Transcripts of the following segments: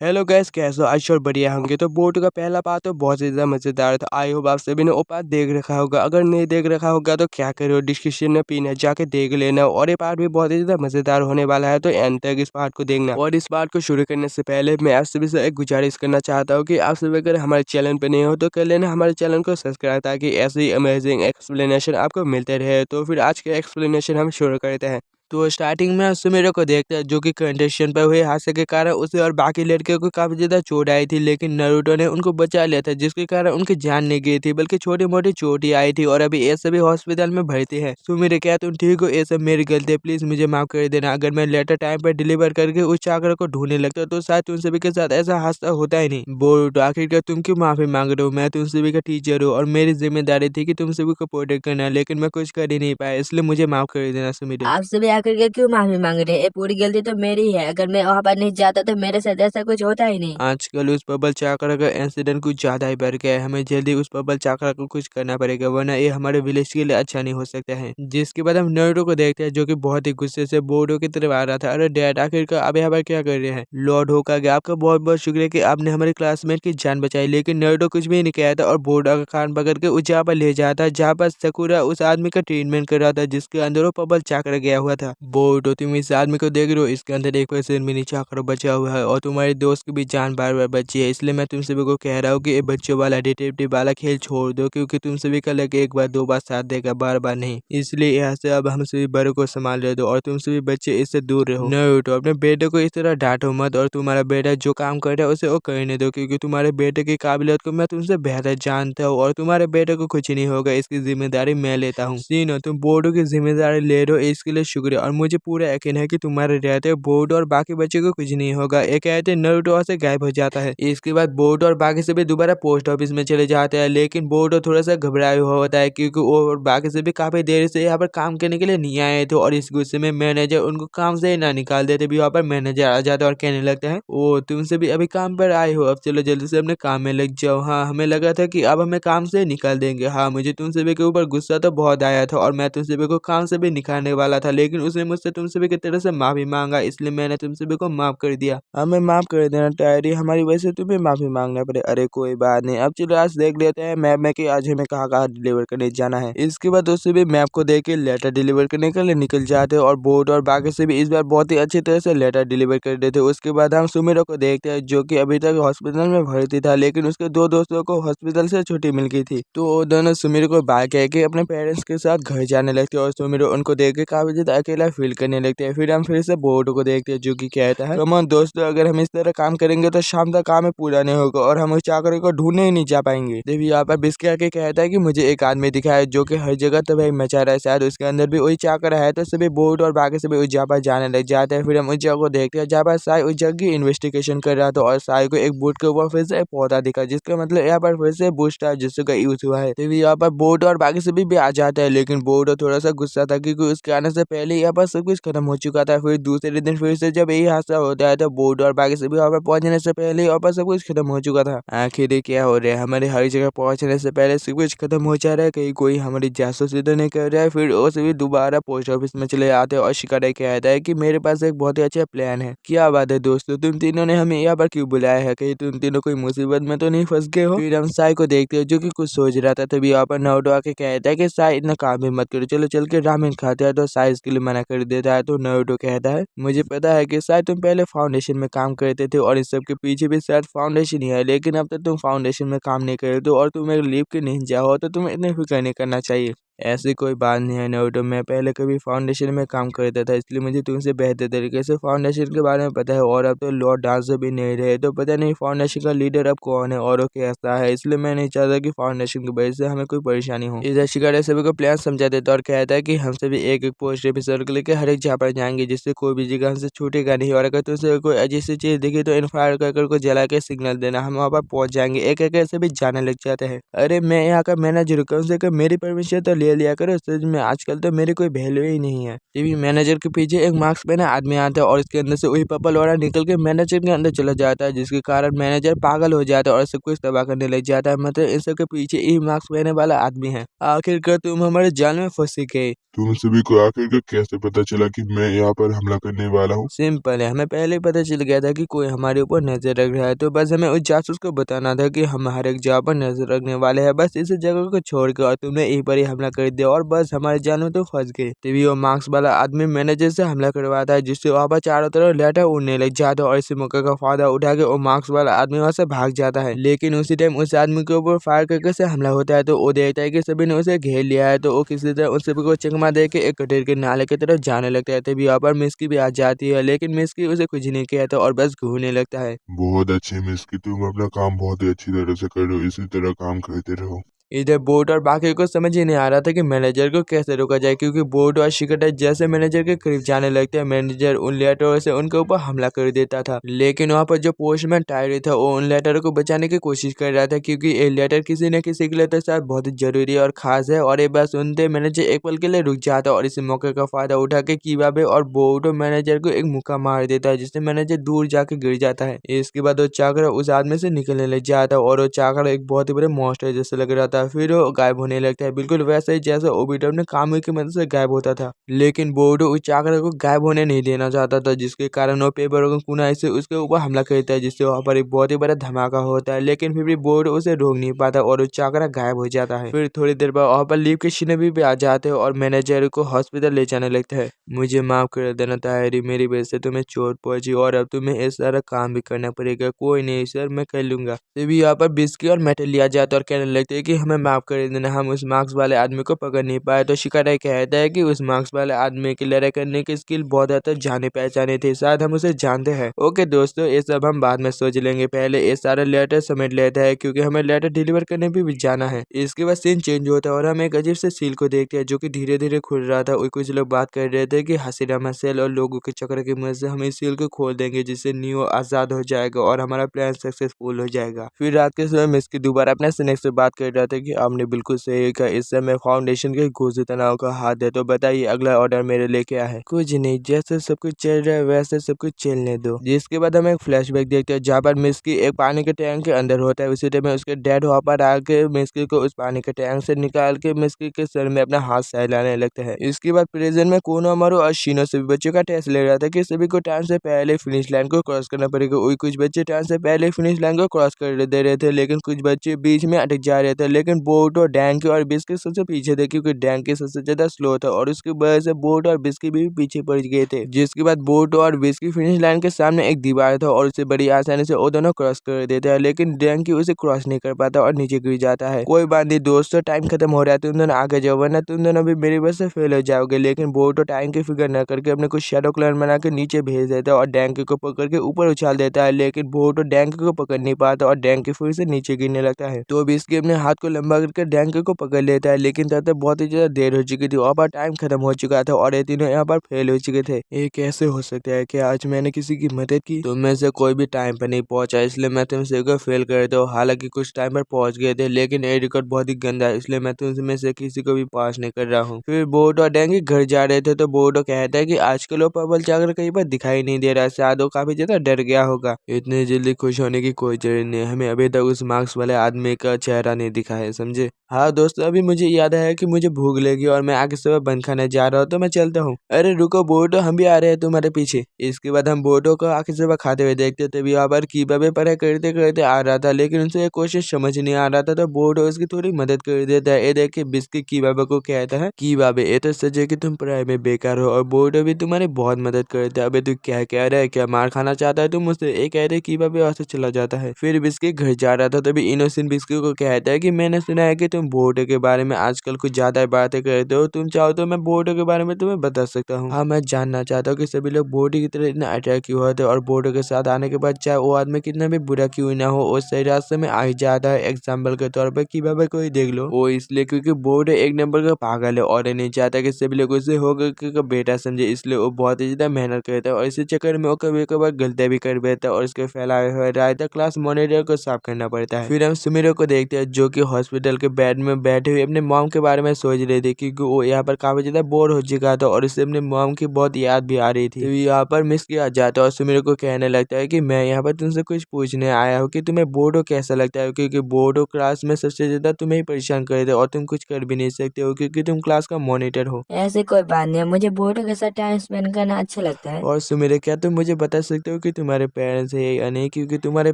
Hello guys, कैसे हो? आज और बढ़िया होंगे। तो बोट का पहला पार्ट तो बहुत ही ज़्यादा मज़ेदार था। आई होप आप सभी ने वो पार्ट देख रखा होगा। अगर नहीं देख रखा होगा तो क्या करो, डिस्क्रिप्शन में पिन है, जाके देख लेना। और ये पार्ट भी बहुत ही ज़्यादा मज़ेदार होने वाला है, तो एंड तक इस पार्ट को देखना। और इस पार्ट को शुरू करने से पहले मैं आप सभी से एक गुजारिश करना चाहता हूँ कि आप सभी अगर हमारे चैनल पर नहीं हो तो कर लेना हमारे चैनल को सब्सक्राइब, ताकि ऐसे ही अमेजिंग एक्सप्लेनेशन आपको मिलते रहे। तो फिर आज के एक्सप्लेनेशन हम शुरू करते हैं। तो स्टार्टिंग में सुमेरो को देखते हैं, जो कि कंटेस्टेंट पर हुए हादसे के कारण उसे और बाकी लड़कियों को काफी ज्यादा चोट आई थी, लेकिन नारुतो ने उनको बचा लिया था, जिसके कारण उनकी जान नहीं गई थी, बल्कि छोटी मोटी चोट ही आई थी। और अभी ये सभी हॉस्पिटल में भर्ती है। सुमेरो, क्या तुम ठीक हो? ये सब मेरी गलती है, प्लीज मुझे माफ कर देना। अगर मैं लेटर टाइम पर डिलीवर करके उस चाकर को ढूंढने लगता तो शायद तुम सभी के साथ ऐसा हादसा होता ही नहीं। बोरुतो, आखिरकार तुम क्यों माफी मांग रहे हो? मैं तुम सभी का टीचर हूँ और मेरी जिम्मेदारी थी कि तुम सभी को प्रोटेक्ट करना, लेकिन मैं कुछ कर ही नहीं पाया, इसलिए मुझे माफ कर देना सुमेरो। आप सभी आकर के क्यों माफी मांग रहे हैं? ये पूरी गलती तो मेरी है। अगर मैं वहां पर नहीं जाता तो मेरे साथ ऐसा कुछ होता ही नहीं। आजकल उस बबल चाकरा का इंसिडेंट कुछ ज्यादा ही बढ़ गया है। हमें जल्दी उस बबल चाकरा को कुछ करना पड़ेगा, वरना ये हमारे विलेज के लिए अच्छा नहीं हो सकता है। जिसके बाद हम नारुतो को देखते हैं, जो कि बहुत ही गुस्से से बोर्डो की तरफ आ रहा था। अरे डैड, आखिरकार अब यहाँ पर क्या कर रहे हैं? लॉर्ड होकागे, आपका बहुत बहुत शुक्रिया कि आपने हमारे क्लासमेट की जान बचाई। लेकिन नारुतो कुछ भी नहीं किया था और बोर्डो का कान पकड़ के उस जगह पर ले जाता जहाँ पर सकुरा उस आदमी का ट्रीटमेंट कर रहा था, जिसके अंदर वो बबल चाकरा गया हुआ था। बोर्डो, तुम इस आदमी को देख रहे हो? इसके अंदर 1% मिनी चाकरा बचा हुआ है और तुम्हारे दोस्त की भी जान बार बार बची है। इसलिए मैं तुम सभी को कह रहा हूँ कि ये बच्चों वाला डिटेक्टिव वाला खेल छोड़ दो, क्योंकि तुम सभी का लगे एक बार दो बार साथ देगा, बार बार नहीं। इसलिए यहाँ से अब हम सभी बड़ों को संभाल ले दो और तुम सभी बच्चे इससे दूर रहो। नारुतो, अपने बेटे को इस तरह डांटो मत, और तुम्हारा बेटा जो काम कर रहा है उसे वो करने दो, क्योंकि तुम्हारे बेटे की काबिलियत को मैं तुमसे बेहतर जानता हूँ और तुम्हारे बेटे को कुछ नहीं होगा, इसकी जिम्मेदारी मैं लेता हूँ। सीनो, तुम बोर्डो की जिम्मेदारी ले रहे हो, इसके लिए शुक्रिया। और मुझे पूरा यकीन है कि तुम्हारे रहते बोर्डो और बाकी बच्चे को कुछ नहीं होगा। ये कहते नारुतो वहाँ से गायब हो जाता है। इसके बाद बोर्डो और बाकी सभी दोबारा पोस्ट ऑफिस में चले जाते हैं, लेकिन बोर्डो थोड़ा सा घबराया हुआ होता है, क्योंकि वो और बाकी सभी काफी देर से यहाँ पर काम करने के लिए नहीं आए थे। और इस गुस्से में मैनेजर उनको काम से ही ना निकाल देते भी, वहाँ पर मैनेजर आ जाता है और कहने लगता है, ओ तुम सभी अभी काम पर आए हो, अब चलो जल्दी से अपने काम में लग जाओ। हाँ, हमें लगा था कि अब हमें काम से निकाल देंगे। हाँ, मुझे तुम सभी के ऊपर गुस्सा तो बहुत आया था और मैं तुम सभी को काम से भी निकालने वाला था, लेकिन उसने मुझसे तुम सभी की तरफ से माफी मांगा, इसलिए मैंने तुम सभी को माफ कर दिया। हमें माफ कर देना टायरी, हमारी वजह से तुम्हें माफी मांगना पड़े। अरे कोई बात नहीं, अब चलो आज देख लेते हैं मैप में कि आज हमें कहाँ कहाँ डिलीवर करने जाना है। इसके बाद उससे भी मैप को देख के लेटर डिलीवर करने के लिए निकल जाते हैं और बोट और बाकी से भी इस बार बहुत ही अच्छी तरह से लेटर डिलीवर कर देते। उसके बाद हम सुमेरो को देखते हैं, जो कि अभी तक हॉस्पिटल में भर्ती था, लेकिन उसके दो दोस्तों को हॉस्पिटल से छुट्टी मिल गई थी। तो वो दोनों सुमेरो को बाय कह के अपने पेरेंट्स के साथ घर जाने लगते हैं और सुमेरो उनको देख के काफी ज्यादा अकेला फील करने लगते हैं। फिर हम फिर से बोट को देखते हैं, जो कि कहता है, कम ऑन दोस्तों, अगर हम इस तरह काम करेंगे तो शाम तक काम पूरा नहीं होगा और हम उस चाकर को ढूंढने ही नहीं जा पाएंगे। देव यहाँ पर बिस्किट आके कहता है कि मुझे एक आदमी दिखा है जो कि हर जगह तबाही मचा रहा है, शायद उसके अंदर भी वही चाकर है। तो सभी बोट और बाकी सभी उस जगह पर जाने लग जाते हैं। फिर हम उस जगह को देखते हैं जहाँ पर साई उस जगह की इन्वेस्टिगेशन कर रहा था और साई को एक बूट के ऊपर फिर से एक पौधा दिखा, जिसका मतलब यहाँ पर फिर से बूस्टर जिसका यूज हुआ है। तो यहाँ पर बोट और बाकी सभी भी आ जाते हैं, लेकिन बोट थोड़ा सा गुस्सा था, क्योंकि उसके आने से पहले यहाँ पर सब कुछ खत्म हो चुका था। फिर दूसरे दिन फिर से जब यही हादसा होता है, तो बोट और बाकी सभी यहाँ पर पहुंचने से पहले यहाँ पर सब कुछ खत्म हो चुका था। आखिर ये क्या हो रहा है? हमारे हर जगह पहुंचने से पहले सब कुछ खत्म हो जा रहा है, कहीं कोई हमारी जासूसी तो नहीं कर रहा है। फिर वो सभी दोबारा पोस्ट ऑफिस में चले आते हैं और शिकारे कहता है कि मेरे पास एक बहुत ही अच्छा प्लान है। क्या बात है दोस्तों, तुम तीनों ने हमें यहाँ पर क्यों बुलाया है? कहीं तुम तीनों कोई मुसीबत में तो नहीं फंस गए हो? फिर हम साई को देखते हैं, जो कि कुछ सोच रहा था। तभी यहाँ पर नारुतो आके कहता है कि साई इतना काम भी मत करो, चलो चल के रामेन खाते हैं। तो साई इसके लिए मना कर देता है। तो नारुतो कहता है, मुझे पता है कि शायद तुम पहले फाउंडेशन में काम करते थे और इस सब के पीछे भी शायद फाउंडेशन ही है, लेकिन अब तक तुम फाउंडेशन में काम नहीं करते हो और तुम एक लीव के निंजा हो, तो तुम्हें इतनी फिक्र नहीं करना चाहिए। ऐसी कोई बात नहीं है नारुतो, मैं पहले कभी फाउंडेशन में काम करता था, इसलिए मुझे तुमसे बेहतर तरीके से फाउंडेशन के बारे में पता है। और अब तो लॉर्ड डांसर भी नहीं रहे, तो पता नहीं फाउंडेशन का लीडर अब कौन है और वो कैसा है, इसलिए मैं नहीं चाहता कि फाउंडेशन की वजह से हमें कोई परेशानी हो। इधर शिकारे सभी को प्लान समझा देता और कहता है कि हम सभी एक एक पोस्ट ऑफिसर को लेकर हर एक जगह पर जाएंगे, जिससे कोई भी जगह हमसे छूटेगा नहीं। और अगर तुमसे कोई अजीब सी चीज दिखी तो इनफायर कर को जला के सिग्नल देना, हम वहाँ पर पहुंच जाएंगे। एक एक से भी जाने लग जाते हैं। अरे मैं यहाँ का मैनेजर हूँ, कम से कम मेरी परमिशन तो ले लिया करो, सच में आजकल तो मेरी कोई वैल्यू ही नहीं है। तभी मैनेजर के पीछे एक मास्क पहना आदमी आता है और इसके अंदर से वही पर्पल वाला निकल के मैनेजर के अंदर चला जाता है, जिसके कारण मैनेजर पागल हो जाता है और सब कुछ तबाह करने लग जाता है। मतलब इन सब के पीछे यही मास्क पहने वाला आदमी है। आखिरकार तुम हमारे जाल में फंसी गई। तुम सभी को आखिरकार कैसे पता चला कि मैं यहाँ पर हमला करने वाला हूँ? सिंपल है, हमें पहले ही पता चल गया था कि कोई हमारे ऊपर नजर रख रहा है, तो बस हमें उस जासूस को बताना था कि हम हर एक जगह पर नजर रखने वाले हैं, बस इस जगह को छोड़ के, और तुमने यहीं पर ही हमला कर दिया और बस हमारे जाल में तो फंस गए। तभी वो मास्क वाला आदमी मैनेजर से हमला करवाता है, जिससे वहाँ पर चारों तरफ लेटर उड़ने लग जाता है और इसी मौके का फायदा उठा के वो मास्क वाला आदमी वहाँ से भाग जाता है। लेकिन उसी टाइम उस आदमी के ऊपर फायर करके से हमला होता है, तो वो देखता है कि सभी ने उसे घेर लिया है, तो वो किसी तरह उन सभी को चकमा दे के एक कटेर के नाले की तरफ जाने लगता है। तभी यहाँ पर मिस्की भी आ जाती है, लेकिन मिस्की उसे कुछ नहीं कहता और बस घूरने लगता है। बहुत अच्छे मिस्की, तुम अपना काम बहुत ही अच्छी तरह से कर रहे हो, इसी तरह काम करते रहो। इधर बोर्ड और बाकी को समझ ही नहीं आ रहा था कि मैनेजर को कैसे रोका जाए, क्योंकि बोर्ड और शिकटा जैसे मैनेजर के करीब जाने लगते हैं, मैनेजर उन लेटरों से उनके ऊपर हमला कर देता था। लेकिन वहाँ पर जो पोस्टमैन टायरी था वो उन लेटरों को बचाने की कोशिश कर रहा था, क्योंकि ये लेटर किसी न किसी के लिए तो शायद बहुत ही जरूरी और खास है। और ये बात सुनते मैनेजर एक पल के लिए रुक जाता और इसी मौके का फायदा उठा के किबाबे और बोर्ड मैनेजर को एक मुक्का मार देता है, जिससे मैनेजर दूर जाके गिर जाता है। इसके बाद वो चाकरा उस आदमी से निकलने लग जाता है और वो चाकरा एक बहुत ही बड़े मॉन्स्टर जैसे लग रहा था। फिर वो गायब होने लगता है, बिल्कुल वैसे ही जैसे ओबिटो ने कामुई की मदद से गायब होता था। लेकिन बोर्डो उस चाकरा को गायब होने नहीं देना चाहता था, जिसके कारण वो पेपरों को कुनाई से उसके ऊपर हमला करता है, जिससे वहाँ पर एक बहुत ही बड़ा धमाका होता है। लेकिन फिर भी बोर्डो उसे रोक नहीं पाता और वो चाकरा गायब हो जाता है। फिर थोड़ी देर बाद वहाँ पर लीव के शिनोबी भी आ जाते हैं और मैनेजर को हॉस्पिटल ले जाने लगता है। मुझे माफ कर देना ताहिरी, मेरी वजह से तुम्हें चोट पहुंची और अब तुम्हें इस सारा काम भी करना पड़ेगा। कोई नहीं सर, मैं कर लूंगा। तभी यहाँ पर बिस्की और मेटल लिया जाता है और कहने लगते हैं कि हमें माफ कर देना, हम उस मार्क्स वाले आदमी को पकड़ नहीं पाए। तो शिकाराई कहता है कि उस मार्क्स वाले आदमी की लड़ाई करने की स्किल बहुत हद तक जाने पहचाने थे, शायद हम उसे जानते हैं। ओके दोस्तों, ये सब हम बाद में सोच लेंगे, पहले ये सारे लेटर समेट लेता है, क्योंकि हमें लेटर डिलीवर करने भी जाना है। इसके बाद सीन चेंज होता है और हम एक अजीब से सील को देखते हैं जो कि धीरे धीरे खुल रहा था। और कुछ लोग बात कर रहे थे कि हसीरामा सेल और लोगों के चक्र की मदद से हम इस सील को खोल देंगे, जिससे नियो आजाद हो जाएगा और हमारा प्लान सक्सेसफुल हो जाएगा। फिर रात के समय मिस्की दोबारा अपने स्नेक से बात कर रहा था कि आपने बिल्कुल सही कहा, इस समय फाउंडेशन के घोषित तनाव का हाथ है। तो बताइए अगला ऑर्डर मेरे लिए क्या है? कुछ नहीं, जैसे सब कुछ चल रहा है वैसे सब कुछ चलने दो। जिसके बाद हम एक फ्लैशबैक देखते हैं जहाँ पर मिस्की एक पानी के टैंक के अंदर होता है। उसी टाइम उसके डैड वहाँ पर आके मिस्की को उस पानी के टैंक से निकाल के मिस्की के सर में अपना हाथ सहलाने लगता है। इसके बाद प्रेजेंट में कोनोमारू और शिनो सभी बच्चों का टेस्ट ले रहा था कि सभी को टाइम से पहले फिनिश लाइन को क्रॉस करना पड़ेगा। वही कुछ बच्चे टाइम से पहले फिनिश लाइन को क्रॉस कर दे रहे थे, लेकिन कुछ बच्चे बीच में अटक जा रहे थे। लेकिन बोट और डैंकी और बिस्की सबसे पीछे थे, क्योंकि डैंकी सबसे ज्यादा स्लो था और उसकी वजह से बोट और बिस्की भी पीछे पड़ गए थे। जिसके बाद बोट और बिस्की फिनिश लाइन के सामने एक दीवार था और उसे बड़ी आसानी से वो दोनों क्रॉस कर देते हैं, लेकिन डैंकी उसे क्रॉस नहीं कर पाता और नीचे गिर जाता है। कोई बात नहीं दोस्तों, टाइम खत्म हो रहा है, तुम दोनों आगे जाओ वरना तुम दोनों भी मेरी वजह से फेल हो जाओगे। लेकिन बोट टाइम की फिक्र न करके अपने कुछ शैडो क्लोन बना के नीचे भेज देता है और डैंकी को पकड़ के ऊपर उछाल देता है। लेकिन बोट डैंकी को पकड़ नहीं पाता और डैंकी फिर से नीचे गिरने लगता है। तो बिस्की अपने हाथ को लंबा करके डैंकी को पकड़ लेता है, लेकिन तब तक बहुत ही ज्यादा देर हो चुकी थी, वहाँ पर टाइम खत्म हो चुका था और ये तीनों यहाँ पर फेल हो चुके थे। ये कैसे हो सकता है कि आज मैंने किसी की मदद की? तुम में से कोई भी टाइम पर नहीं पहुंचा, इसलिए मैं तुमसे को फेल कर देता हूँ। हालांकि कुछ टाइम पर पहुंच गए थे, लेकिन ये रिकॉर्ड बहुत ही गंदा है, इसलिए मैं तुम में से किसी को भी पास नहीं कर रहा हूँ। फिर बोट और डैंकी घर जा रहे थे, तो बोट कहता है कि आजकल वो पर्पल चाकर कहीं पर दिखाई नहीं दे रहा, शायद वो काफी ज्यादा डर गया होगा। इतनी जल्दी खुश होने की कोई जरूरत नहीं है, हमें अभी तक उस मार्क्स वाले आदमी का चेहरा नहीं दिखा है, समझे? हाँ दोस्तों, अभी मुझे याद है कि मुझे भूख लगी और मैं आगे सुबह बन खाने जा रहा हूँ, तो मैं चलता हूँ। अरे रुको बोटो, हम भी आ रहे हैं तुम्हारे पीछे। इसके बाद हम बोटो को आके सुबह खाते हुए देखते थे, यहाँ पर कीबाबे पढ़ाई करते करते आ रहा था, लेकिन उनसे ये कोशिश समझ नहीं आ रहा था, तो बोटो उसकी थोड़ी मदद कर देता है। ये देख के बिस्की कीबाबे को कहता है, कीबाबे ये तो सच है कि तुम पढ़ाई में बेकार हो और बोटो भी तुम्हारी बहुत मदद करता है। अबे तू क्या कह रहा है, क्या मार खाना चाहता है तुम मुझसे? ये कहते हैं कीबाबे वहां से चला जाता है। फिर बिस्की घर जा रहा था, तभी इनोसेंट बिस्की को कहता है कि मैंने सुना है कि तुम बोटो के बारे में आजकल कुछ ज्यादा बातें करते हो, तुम चाहो तो मैं बोटो के बारे में तुम्हें बता सकता हूँ। हाँ, मैं जानना चाहता हूँ कि सभी लोग बोटो की तरह इतना अटैक क्यों होते हैं और बोटो के साथ आने के बाद चाहे वो आदमी कितना भी बुरा क्यों ना हो, वो सही रास्ते में आ ही जाता है। एग्जाम्पल के तौर पर कीबाबे को ही देख लो, वो इसलिए क्योंकि बोटो एक नंबर का पागल है और नहीं चाहता कि सभी लोग उसे होकर बेटा समझे, इसलिए वो बहुत ही ज्यादा मेहनत करता है और इसी चक्कर में वो कभी कभार गलतियां भी कर बैठता है और उसके फैलाए हुए रायता क्लास मॉनिटर को साफ करना पड़ता है। फिर हम सुमिरो को देखते हैं जो कि हॉस्पिटल के बेड में बैठे हुए अपने मॉम के बारे में सोच रही थी, क्योंकि वो यहाँ पर काफी ज्यादा बोर हो चुका था और उससे अपने मॉम की बहुत याद भी आ रही थी। तो यहाँ पर मिस किया जाता है और सुमिर को कहने लगता है कि मैं यहाँ पर तुमसे कुछ पूछने आया हूँ कि तुम्हें बोर्डो कैसा लगता है, क्योंकि बोर्डो क्लास में सबसे ज्यादा तुम्हें ही परेशान कर रहे थे और तुम कुछ कर भी नहीं सकते हो क्योंकि तुम क्लास का मॉनिटर हो। ऐसे कोई बात नहीं है, मुझे बोर्डो के साथ टाइम स्पेंड करना अच्छा लगता है। और सुमिर, क्या तुम मुझे बता सकते हो कि तुम्हारे पेरेंट्स है या नहीं, क्योंकि तुम्हारे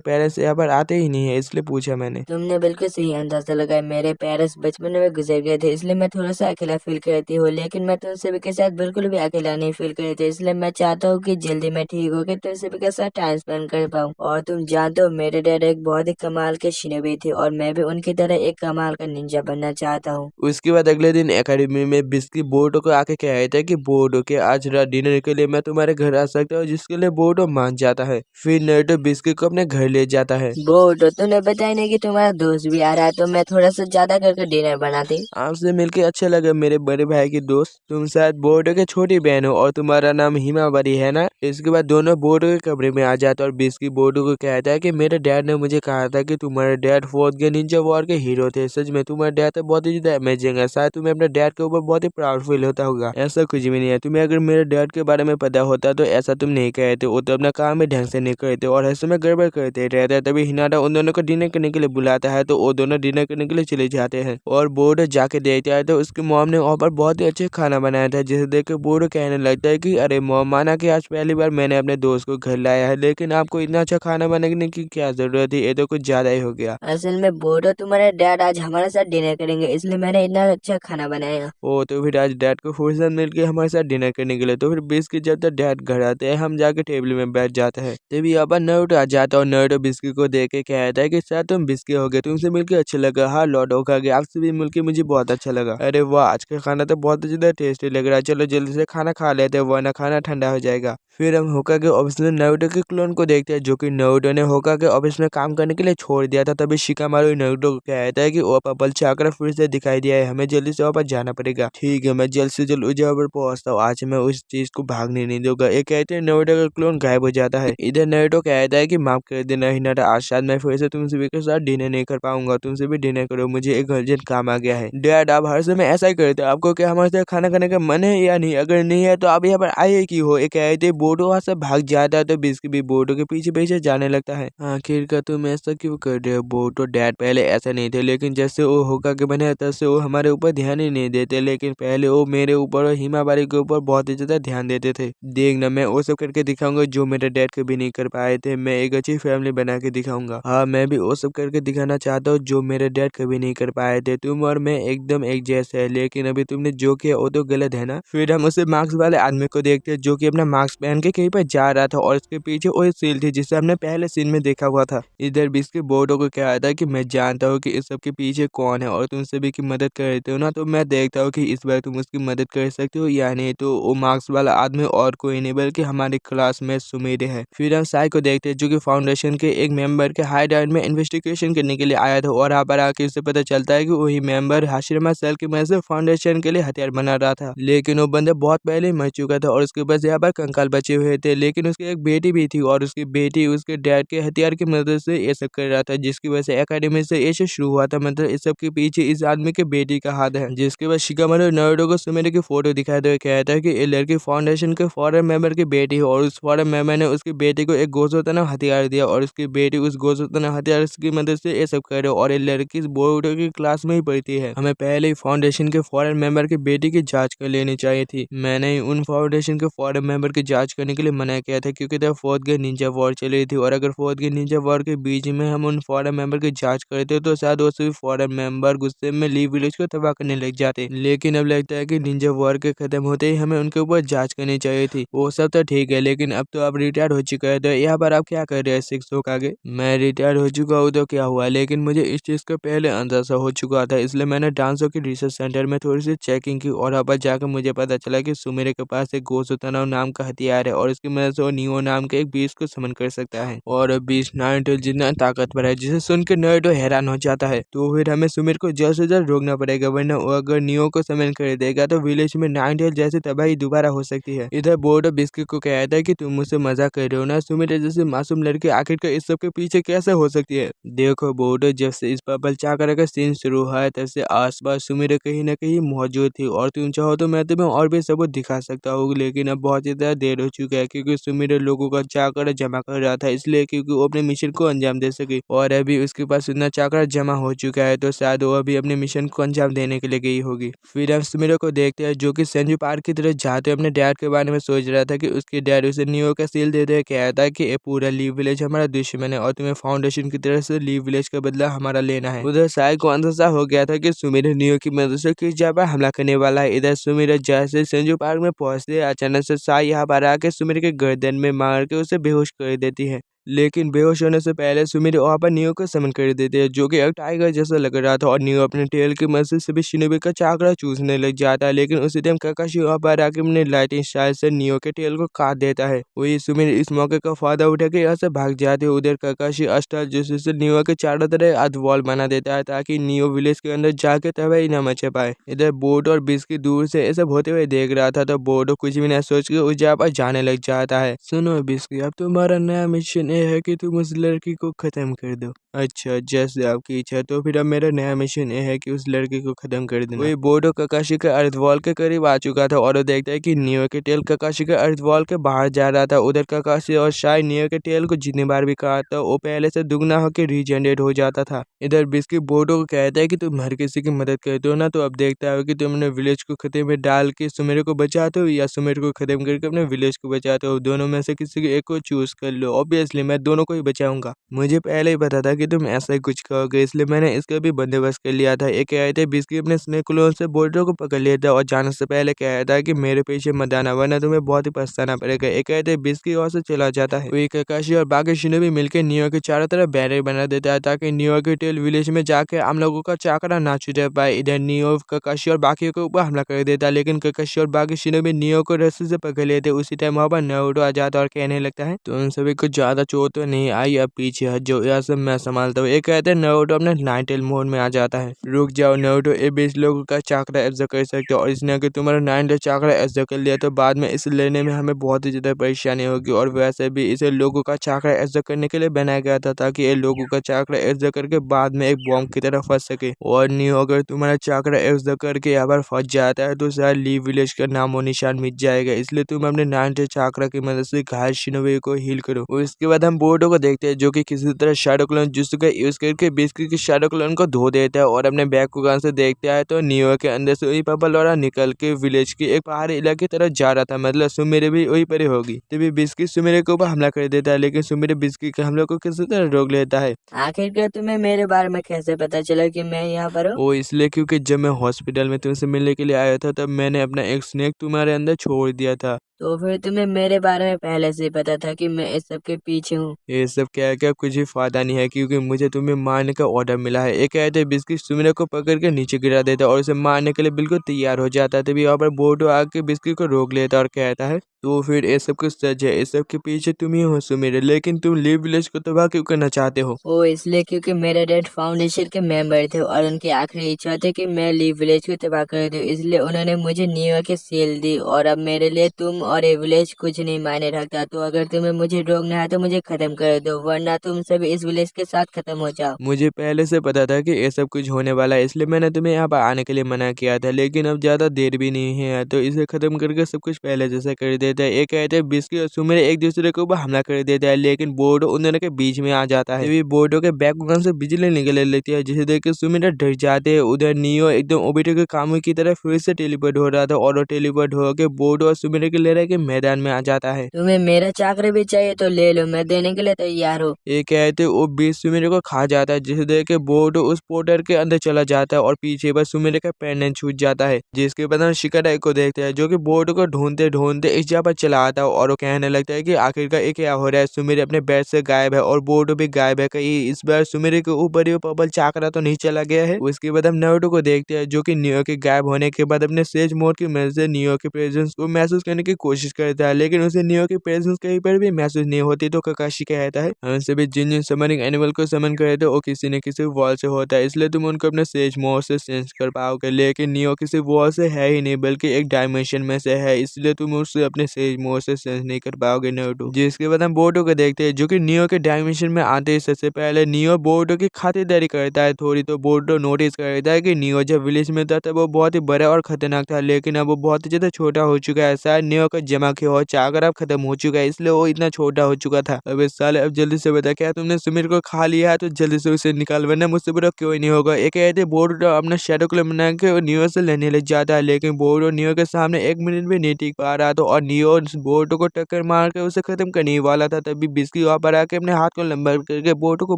पेरेंट्स यहाँ पर आते ही नहीं है, इसलिए पूछा मैंने। तुमने बिल्कुल सही अंदाजा लगाया। मेरे पेरेंट्स बचपन में गुजर गए थे, इसलिए मैं थोड़ा सा अकेला फील करती हूँ, लेकिन मैं तुम सभी के साथ बिल्कुल भी अकेला नहीं फील कर रही, इसलिए मैं चाहता हूँ कि जल्दी मैं ठीक हो के तुम सभी के साथ टाइम स्पेंड कर पाऊँ। और तुम जानते हो मेरे डैड एक बहुत ही कमाल के शिनोबी थे और मैं भी उनकी तरह एक कमाल का निंजा बनना चाहता हूँ। उसके बाद अगले दिन एकेडमी में बिस्की बोर्डो को आके कहता था कि बोर्डो के आज रात डिनर के लिए मैं तुम्हारे घर आ सकता हूँ, जिसके लिए बोर्डो मान जाता है। फिर नारुतो बिस्की को अपने घर ले जाता है। बोर्डो, तुमने बताया नहीं कि तुम्हारा दोस्त भी आ रहा है, तो मैं थोड़ा सा ज्यादा करके डिनर बनाती। आपसे मिलके अच्छा लगा मेरे बड़े भाई की दोस्त। तुम शायद बोर्डो के छोटी बहन हो और तुम्हारा नाम हिमावरी है ना। इसके बाद दोनों बोर्डो के कमरे में आ जाते हैं और बिस्की बोर्डो को कहता है कि मेरे डैड ने मुझे कहा था कि तुम्हारे डैड फोर्थ के निंजा वॉर के हीरो थे। सच में तुम्हारा डैड तो बहुत ही ज्यादा अमेजिंग है। शायद तुम्हें अपने डैड के ऊपर बहुत ही प्राउड फील होता होगा। ऐसा कुछ भी नहीं है। तुम्हें अगर मेरे डैड के बारे में पता होता तो ऐसा तुम नहीं कहते। वो तो अपना काम भी ढंग से नहीं करते और ऐसे में गड़बड़ करते रहते हैं। तभी हिनाटा उन दोनों को डिनर करने के लिए बुलाता है, तो वो दोनों डिनर करने के लिए चले जाते हैं और बोर्डो जाके देखता है तो उसकी मॉम ने वहाँ पर बहुत ही अच्छे खाना बनाया था, जिसे देख के बोर्डो कहने लगता है कि अरे मॉम, माना कि आज पहली बार मैंने अपने दोस्त को घर लाया है, लेकिन आपको इतना अच्छा खाना बनाने की क्या जरूरत थी, ये तो कुछ ज्यादा ही हो गया। असल में बोर्डो, तुम्हारे डैड आज हमारे साथ डिनर करेंगे, इसलिए मैंने इतना अच्छा खाना बनाया। ओ, तो फिर आज डैड को फुर्सत मिल गई हमारे साथ डिनर करने के लिए। तो फिर बिस्की जब तक डैड घर आते हैं हम जाके टेबल में बैठ जाते हैं। तभी यहाँ पर नारुतो आ जाता है और नारुतो बिस्की को देख के कहता है कि सर तुम बिस्की हो गए, तुमसे मिलकर अच्छा लगा। हाँ लॉर्ड होकागे, आपसे भी मिलकर मुझे बहुत अच्छा लगा। अरे वाह, आज का खाना तो बहुत ज्यादा टेस्टी लग रहा है। चलो जल्दी से खाना खा लेते हैं वरना खाना ठंडा हो जाएगा। फिर हम होकागे ऑफिस में नारुतो के क्लोन को देखते हैं, जो कि नारुतो ने होकागे ऑफिस में काम करने के लिए छोड़ दिया था। तभी शिकामारु नारुतो को कहता है कि वो बबल चाकरा फिर से दिखाई दिया है, हमें जल्दी से वापस जाना पड़ेगा। ठीक है, मैं जल्द से जल्द उस जगह पर पहुंचता हूँ। आज मैं उस चीज को भागने नहीं दूंगा। ये कहते हैं नारुतो का क्लोन गायब हो जाता है। इधर नारुतो कहता है कि माफ कर देना हिनाटा, आज शायद मैं फिर से तुम सभी के साथ डिनर नहीं कर पाऊंगा। तुम सभी डिनर करो, मुझे एक अर्जेंट काम आ गया है। डैड, आप हर समय ऐसा ही करते हो। आपको क्या हमारे साथ खाना खाने का मन है या नहीं? अगर नहीं है तो आप यहाँ पर आए क्यों हो? ये कहते बोर्डो वहाँ से भाग जाता है तो बिस्की भी बोर्डो के पीछे पीछे जाने लगता है। आखिरकार तुम ऐसा क्यों कर रहे हो बोर्डो? डैड पहले ऐसा नहीं थे, लेकिन जैसे वो होकागे बने तब से वो हमारे ऊपर ध्यान ही नहीं देते, लेकिन पहले वो मेरे ऊपर और हिमाबारी के ऊपर बहुत ही ज्यादा ध्यान देते थे। देखना, मैं वो सब करके दिखाऊंगा जो मेरे डैड कभी नहीं कर पाए थे। मैं एक अच्छी फैमिली बना के दिखाऊंगा। हाँ, मैं भी वो सब करके दिखाना चाहता हूँ जो मेरे डैड कभी नहीं कर पाए थे। तुम और मैं एकदम एक जैसे है, लेकिन अभी तुमने जो किया वो तो गलत है ना। फिर हम उसे मास्क वाले आदमी को देखते हैं जो कि अपना मास्क पहन के कहीं पर जा रहा था और उसके पीछे वो सील थी जिसे हमने पहले सीन में देखा हुआ था। इधर बिस्की बोर्डो को कहा था कि मैं जानता हूँ कि इस सब के पीछे कौन है और तुम सभी की मदद करते हो ना, तो मैं देखता हूँ कि इस बार तुम उसकी मदद कर सकते हो या नहीं। तो वो मार्क्स वाला आदमी और कोई नहीं बल्कि हमारे क्लास में सुमेरे है। फिर हम साई को देखते हैं जो कि फाउंडेशन के एक मेंबर के हाइड में इन्वेस्टिगेशन करने के लिए आया था और यहाँ पर आके उससे पता चलता है कि वही मेंबर हाशिरमा सेल की मदद से फाउंडेशन के लिए हथियार बना रहा था, लेकिन वो बंदा बहुत पहले मर चुका था और उसके पास यहाँ पर कंकाल बचे हुए थे। लेकिन उसकी एक बेटी भी थी और उसकी बेटी उसके डैड के हथियार की मदद से ये सब कर रहा था, जिसकी वजह से एकेडमी से ये शुरू हुआ था। मतलब इस सब के पीछे इस आदमी के बेटी का हाथ है। जिसके बाद शिकामारु नारुतो को सुमेरे की फोटो दिखाई दे कहता है कि ये लड़की फाउंडेशन के फॉरेन मेंबर की बेटी है और उस फॉरेन मेंबर ने उसकी बेटी को एक गोजोतना हथियार दिया और उसकी बेटी उस गोजोतना हथियार की मदद से ये सब करे और ये लड़की इस बोर्डो की क्लास में ही पढ़ती है। हमें पहले ही फाउंडेशन के फॉरेन मेंबर की बेटी की जांच कर लेनी चाहिए थी। मैंने उन फाउंडेशन के फॉरेन मेंबर की जांच करने के लिए मना किया था क्योंकि तब फोर्थ गे निंजा वॉर चल रही थी और अगर फोर्थ गे निंजा वॉर के बीच में हम उन फॉरेन मेंबर की जांच करते तो शायद वो सभी फॉरेन मेंबर गुस्से में लीव विलेज को तबाह करने लग जाते। लेकिन अब लगता है कि निंजा वॉर के खत्म होते ही हमें उनके ऊपर जांच करनी चाहिए थी। वो सब तो ठीक है, लेकिन अब तो आप रिटायर हो चुके हैं, तो यहाँ पर आप क्या कर रहे हैं सिक्स होकागे? मैं रिटायर हो चुका हूँ तो क्या हुआ, लेकिन मुझे इस चीज का पहले अंदाजा हो चुका था, इसलिए मैंने डांसो के रिसर्च सेंटर में थोड़ी सी चेकिंग की और वहाँ पर जाकर मुझे पता चला कि सुमेरे के पास एक गोसुतनाव नाम का हथियार है और इसकी मदद से वो नियो नाम के एक बीस्ट को समन कर सकता है और बीस्ट नारुतो जितना ताकतवर है, जिसे सुनकर नारुतो हैरान हो जाता है। तो फिर हमें सुमेर को जल्द से जल्द रोकना पड़ेगा, वरना वो अगर नियो को समन कर देगा तो विलेज में नाइनटेल जैसी तबाही दोबारा हो सकती है। इधर बोर्डो बिस्किट को कहता है कि तुम मुझसे मजाक कर रहे हो ना, सुमेर जैसे मासूम लड़की आखिरकार इस सब के पीछे कैसे हो सकती है? देखो बोर्डो, जब से इस बबल चाकरा का सीन शुरू हुआ है तब से आसपास सुमिरो कहीं ना कहीं मौजूद थी और तुम चाहो तो मैं तुम्हें और भी सबूत दिखा सकता हूँ, लेकिन अब बहुत ही ज्यादा देर हो चुका है क्योंकि सुमिरो लोगों का चाकरा जमा कर रहा था, इसलिए क्योंकि वो अपने मिशन को अंजाम दे सके और अभी उसके पास इतना चाकरा जमा हो चुका है तो शायद वो अभी अपने मिशन को अंजाम देने के लिए गई होगी। फिर हम सुमिरो को देखते हैं जो कि सेंजू पार्क की तरफ जाते हुए अपने डैड के बारे में सोच रहा था कि उसके डैड उसे न्यू का सील देते हुए कहता है कि ये पूरा लीव विलेज हमारा दुश्मन है और तुम्हें फाउंडेशन की तरफ से लीव विलेज का बदला हमारा लेना है। उधर साई को अंदाजा हो गया था कि सुमिरो न्यू की मदद से किस जगह पर हमला करने वाला है। इधर सुमिरो जैसे सेंजू पार्क में पहुंचते अचानक से साई यहाँ पर आके सुमिरो के गर्दन में मार के उसे बेहोश कर देती है, लेकिन बेहोश होने से पहले सुमिरो वहाँ पर नियो को समन कर देते हैं जो कि एक टाइगर जैसा लग रहा था और नियो अपने टेल की मदद से भी शिनोबी का चाकरा चूसने लग जाता है, लेकिन उसी टाइम काकाशी वहाँ पर आके अपने लाइटिंग स्टाइल से नियो के टेल को काट देता है। वही सुमिरो इस मौके का फायदा उठा के यहाँ से भाग जाते हैं। उधर काकाशी अस्टार जैसे से नियो के चारों तरफ अर्ध वॉल बना देता है ताकि नियो विलेज के अंदर जाके तबाही न मचे पाए। इधर बोर्ड और बिस्की दूर से ऐसा होते हुए देख रहा था तो बोर्ड कुछ भी न सोच के उस जगह पर जाने लग जाता है। सुनो बिस्की, अब तुम्हारा नया मिशन ये है कि तुम उस लड़की को खत्म कर दो। अच्छा, जैसे आपकी इच्छा, तो फिर अब मेरा नया मिशन ये है कि उस लड़की को खत्म कर देना। वही बोर्डो काकाशी के अर्धवॉल के करीब आ चुका था और वो देखता है कि नियो के टेल काकाशी के अर्धवॉल के बाहर जा रहा था। उधर काकाशी और शायद नियो के टेल को जितनी बार भी काटता वो पहले से दुगना होकर रीजनरेट हो जाता था। इधर बिस्की बोर्डो को कहता है कि तुम हर किसी की मदद करते हो ना, तो अब देखता है कि तुमने विलेज को खतरे में डाल के सुमिरो को बचाते हो या सुमिरो को खत्म करके अपने विलेज को बचाते हो। दोनों में से किसी एक को चूज कर लो। ऑब्वियसली मैं दोनों को ही बचाऊंगा। मुझे पहले ही पता था कि तुम ऐसा ही कुछ कहोगे, इसलिए मैंने इसका भी बंदोबस्त कर लिया था। एक कहते थे बिस्की अपने स्नेक क्लोन से बोर्डो को पकड़ लिया था और जाने से पहले कहता है कि मेरे पीछे मत आना वरना तुम्हें बहुत ही पछताना पड़ेगा। एक कहते बिस्की और से चला जाता है। वही काकाशी और बाकी शिनोबी मिलकर नियो के चारों तरफ बैरियर बना देता है ताकि नियो के टेल विलेज में जाके हम लोगों का चाकरा ना छूटे पाए। इधर नियो काकाशी और बाकी के ऊपर हमला कर देता है, लेकिन काकाशी और बाकी शिनोबी नियो को रस्सी से पकड़ लेते। उसी टाइम वहाँ पर नारुतो आ जाता और कहने लगता है तो उन सभी को ज्यादा चोट तो नहीं आई, अब पीछे हट जाओ, यह सब मैं संभालता हूँ। एक कहते हैं नारुतो अपने नाइन टेल मोड में आ जाता है। रुक जाओ नारुतो, ये 20 लोगों का चाकरा एब्जॉर्ब कर सकते हो और इसने अगर तुम्हारा 9 टेल चाकरा एब्जॉर्ब कर लिया तो बाद में इसे लेने में हमें बहुत ही ज्यादा परेशानी होगी और वैसे भी इसे लोगों का चाकरा एब्जॉर्ब करने के लिए बनाया गया था ताकि ये लोगों का चाकरा एब्जॉर्ब करके बाद में एक बॉम्ब की तरह फंस सके। और नियो अगर तुम्हारा चाकरा एब्जॉर्ब करके यहाँ पर फंस जाता है तो शायद लीव विलेज का नामो निशान मिट जाएगा, इसलिए तुम अपने 9 टेल चाकरा की मदद से घायल शिनोबी को हील करो। और इसके बाद हम बोर्डो को देखते हैं जो कि किसी तरह शैडो क्लोन जुत्सु का यूज करके बिस्की की शैडो क्लोन को धो देता है और अपने बैग को गन से देखता है तो नियो के अंदर से वही पर्पल वाला निकल के विलेज के एक पहाड़ी इलाके की तरफ जा रहा था, मतलब सुमिरो भी वही परे होगी। तभी बिस्की सुमिरो के ऊपर हमला कर देता है, लेकिन सुमिरो बिस्की के हमले को किसी तरह रोक लेता है। आखिरकार तुम्हें मेरे बारे में कैसे पता चला कि मैं यहाँ पर हूँ? वो इसलिए क्योंकि जब मैं हॉस्पिटल में तुमसे मिलने के लिए आया था तब मैंने अपना एक स्नेक तुम्हारे अंदर छोड़ दिया था। तो फिर तुम्हें मेरे बारे में पहले से ही पता था कि मैं इस सब के पीछे हूँ? ये सब क्या क्या कुछ भी फायदा नहीं है क्योंकि मुझे तुम्हें मारने का ऑर्डर मिला है। एक कहते बिस्की सुमिरो को पकड़ के नीचे गिरा देता और उसे मारने के लिए बिल्कुल तैयार हो जाता है। तभी यहाँ पर बोर्डो आके बिस्की को रोक लेता और कहता है तो फिर ये सब कुछ सच है, इस सब के पीछे तुम ही हो सुमिरो, लेकिन तुम लीव विलेज को तबाह क्यों करना चाहते हो? वो इसलिए क्योंकि मेरे डैड फाउंडेशन के मेंबर थे और उनकी आखिरी इच्छा थी कि मैं लीव विलेज को तबाह कर दूं, इसलिए उन्होंने मुझे नियो की सील दी और अब मेरे लिए तुम और ये विलेज कुछ नहीं मायने रखता। तो अगर तुम्हें मुझे रोकना है तो मुझे खत्म कर दो वरना तुम सभी इस विलेज के साथ खत्म हो जाओ। मुझे पहले से पता था कि ये सब कुछ होने वाला है, इसलिए मैंने तुम्हें यहाँ पर आने के लिए मना किया था, लेकिन अब ज्यादा देर भी नहीं है तो इसे खत्म करके सब कुछ पहले जैसा कर देता है। एक कहते हैं बिस्की और सुमिरो एक दूसरे के ऊपर हमला कर देता है, लेकिन बोर्डो उन दोनों के बीच में आ जाता है। बोर्डो के बैक गन से बिजली निकलने लगती है जिसे देख के सुमिरो डर जाते हैं। उधर नियो एकदम ओबिटो के कामों की तरफ फिर से टेलीपोर्ट हो रहा था और वो टेलीपोर्ट होकर बोर्डो और सुमिरो की लड़ाई के मैदान में आ जाता है। तुम्हें मेरा चाकरा भी चाहिए तो ले लो, मैं देने के लिए तैयार हूँ। ये कहते वो बीच सुमिरो को खा जाता है जिसे देख के बोर्डो उस पोर्टल के अंदर चला जाता है और पीछे पर सुमिरो का पेंडेंट छूट जाता है, जिसके बाद हम शिकारा को देखते हैं जो कि बोर्डो को ढूंढते ढूंढते इस जगह पर चला आता है और वो कहने लगता है कि आखिरकार ये क्या हो रहा है, सुमिरो अपने बेड से गायब है और बोर्डो भी गायब है, कहीं इस बार सुमिरो के ऊपर ही पर्पल चाकरा तो नहीं चला गया है। उसके बाद हम नारुतो को देखते हैं जो कि नियो के गायब होने के बाद अपने सेज मोड की मदद से नियो के प्रेजेंस को महसूस करने की कोशिश करता है, लेकिन उसे नियो की प्रेजेंस कहीं पर भी महसूस नहीं होती। तो काकाशी कहता है हम सभी जिन समनिंग एनिमल को समन करे थे वो किसी न किसी वॉल से होता है, इसलिए तुम उनको अपने सेज मोड से सेंस कर पाओगे, लेकिन नियो किसी वॉल से है ही नहीं बल्कि एक डायमेंशन में से है, इसलिए तुम उससे अपने इसलिए सही मोड से सेंस नहीं कर पाओगे नारुतो। जिसके बाद हम बोरुतो को देखते हैं जो कि नियो के डायमेंशन में आते ही सबसे पहले नियो बोरुतो की खातिरदारी करता है थोड़ी, तो बोरुतो नोटिस करता है कि नियो जब विलेज में था तब वो बहुत ही बड़ा और खतरनाक था, लेकिन अब वो बहुत ही ज्यादा छोटा हो चुका है। शायद नियो का जमा किया हुआ चाकर अब खत्म हो चुका है, इसलिए वो इतना छोटा हो चुका था। अब इस साल अब जल्दी से बता, क्या तुमने सुमिर को खा लिया है तो जल्दी से उसे निकाल, वरना मुझसे बुरा क्यों नहीं होगा। एक कहते बोरुतो अपना शैडो क्लेम बना के नियो से लड़ने लग जाता है, लेकिन बोरुतो नियो के सामने 1 मिनट भी नहीं टिक पा रहा था और नियो बोरुतो को टक्कर मार के उसे खत्म करने वाला था। तभी बिस्की वहां पर आके अपने हाथ को लंबा करके बोरुतो को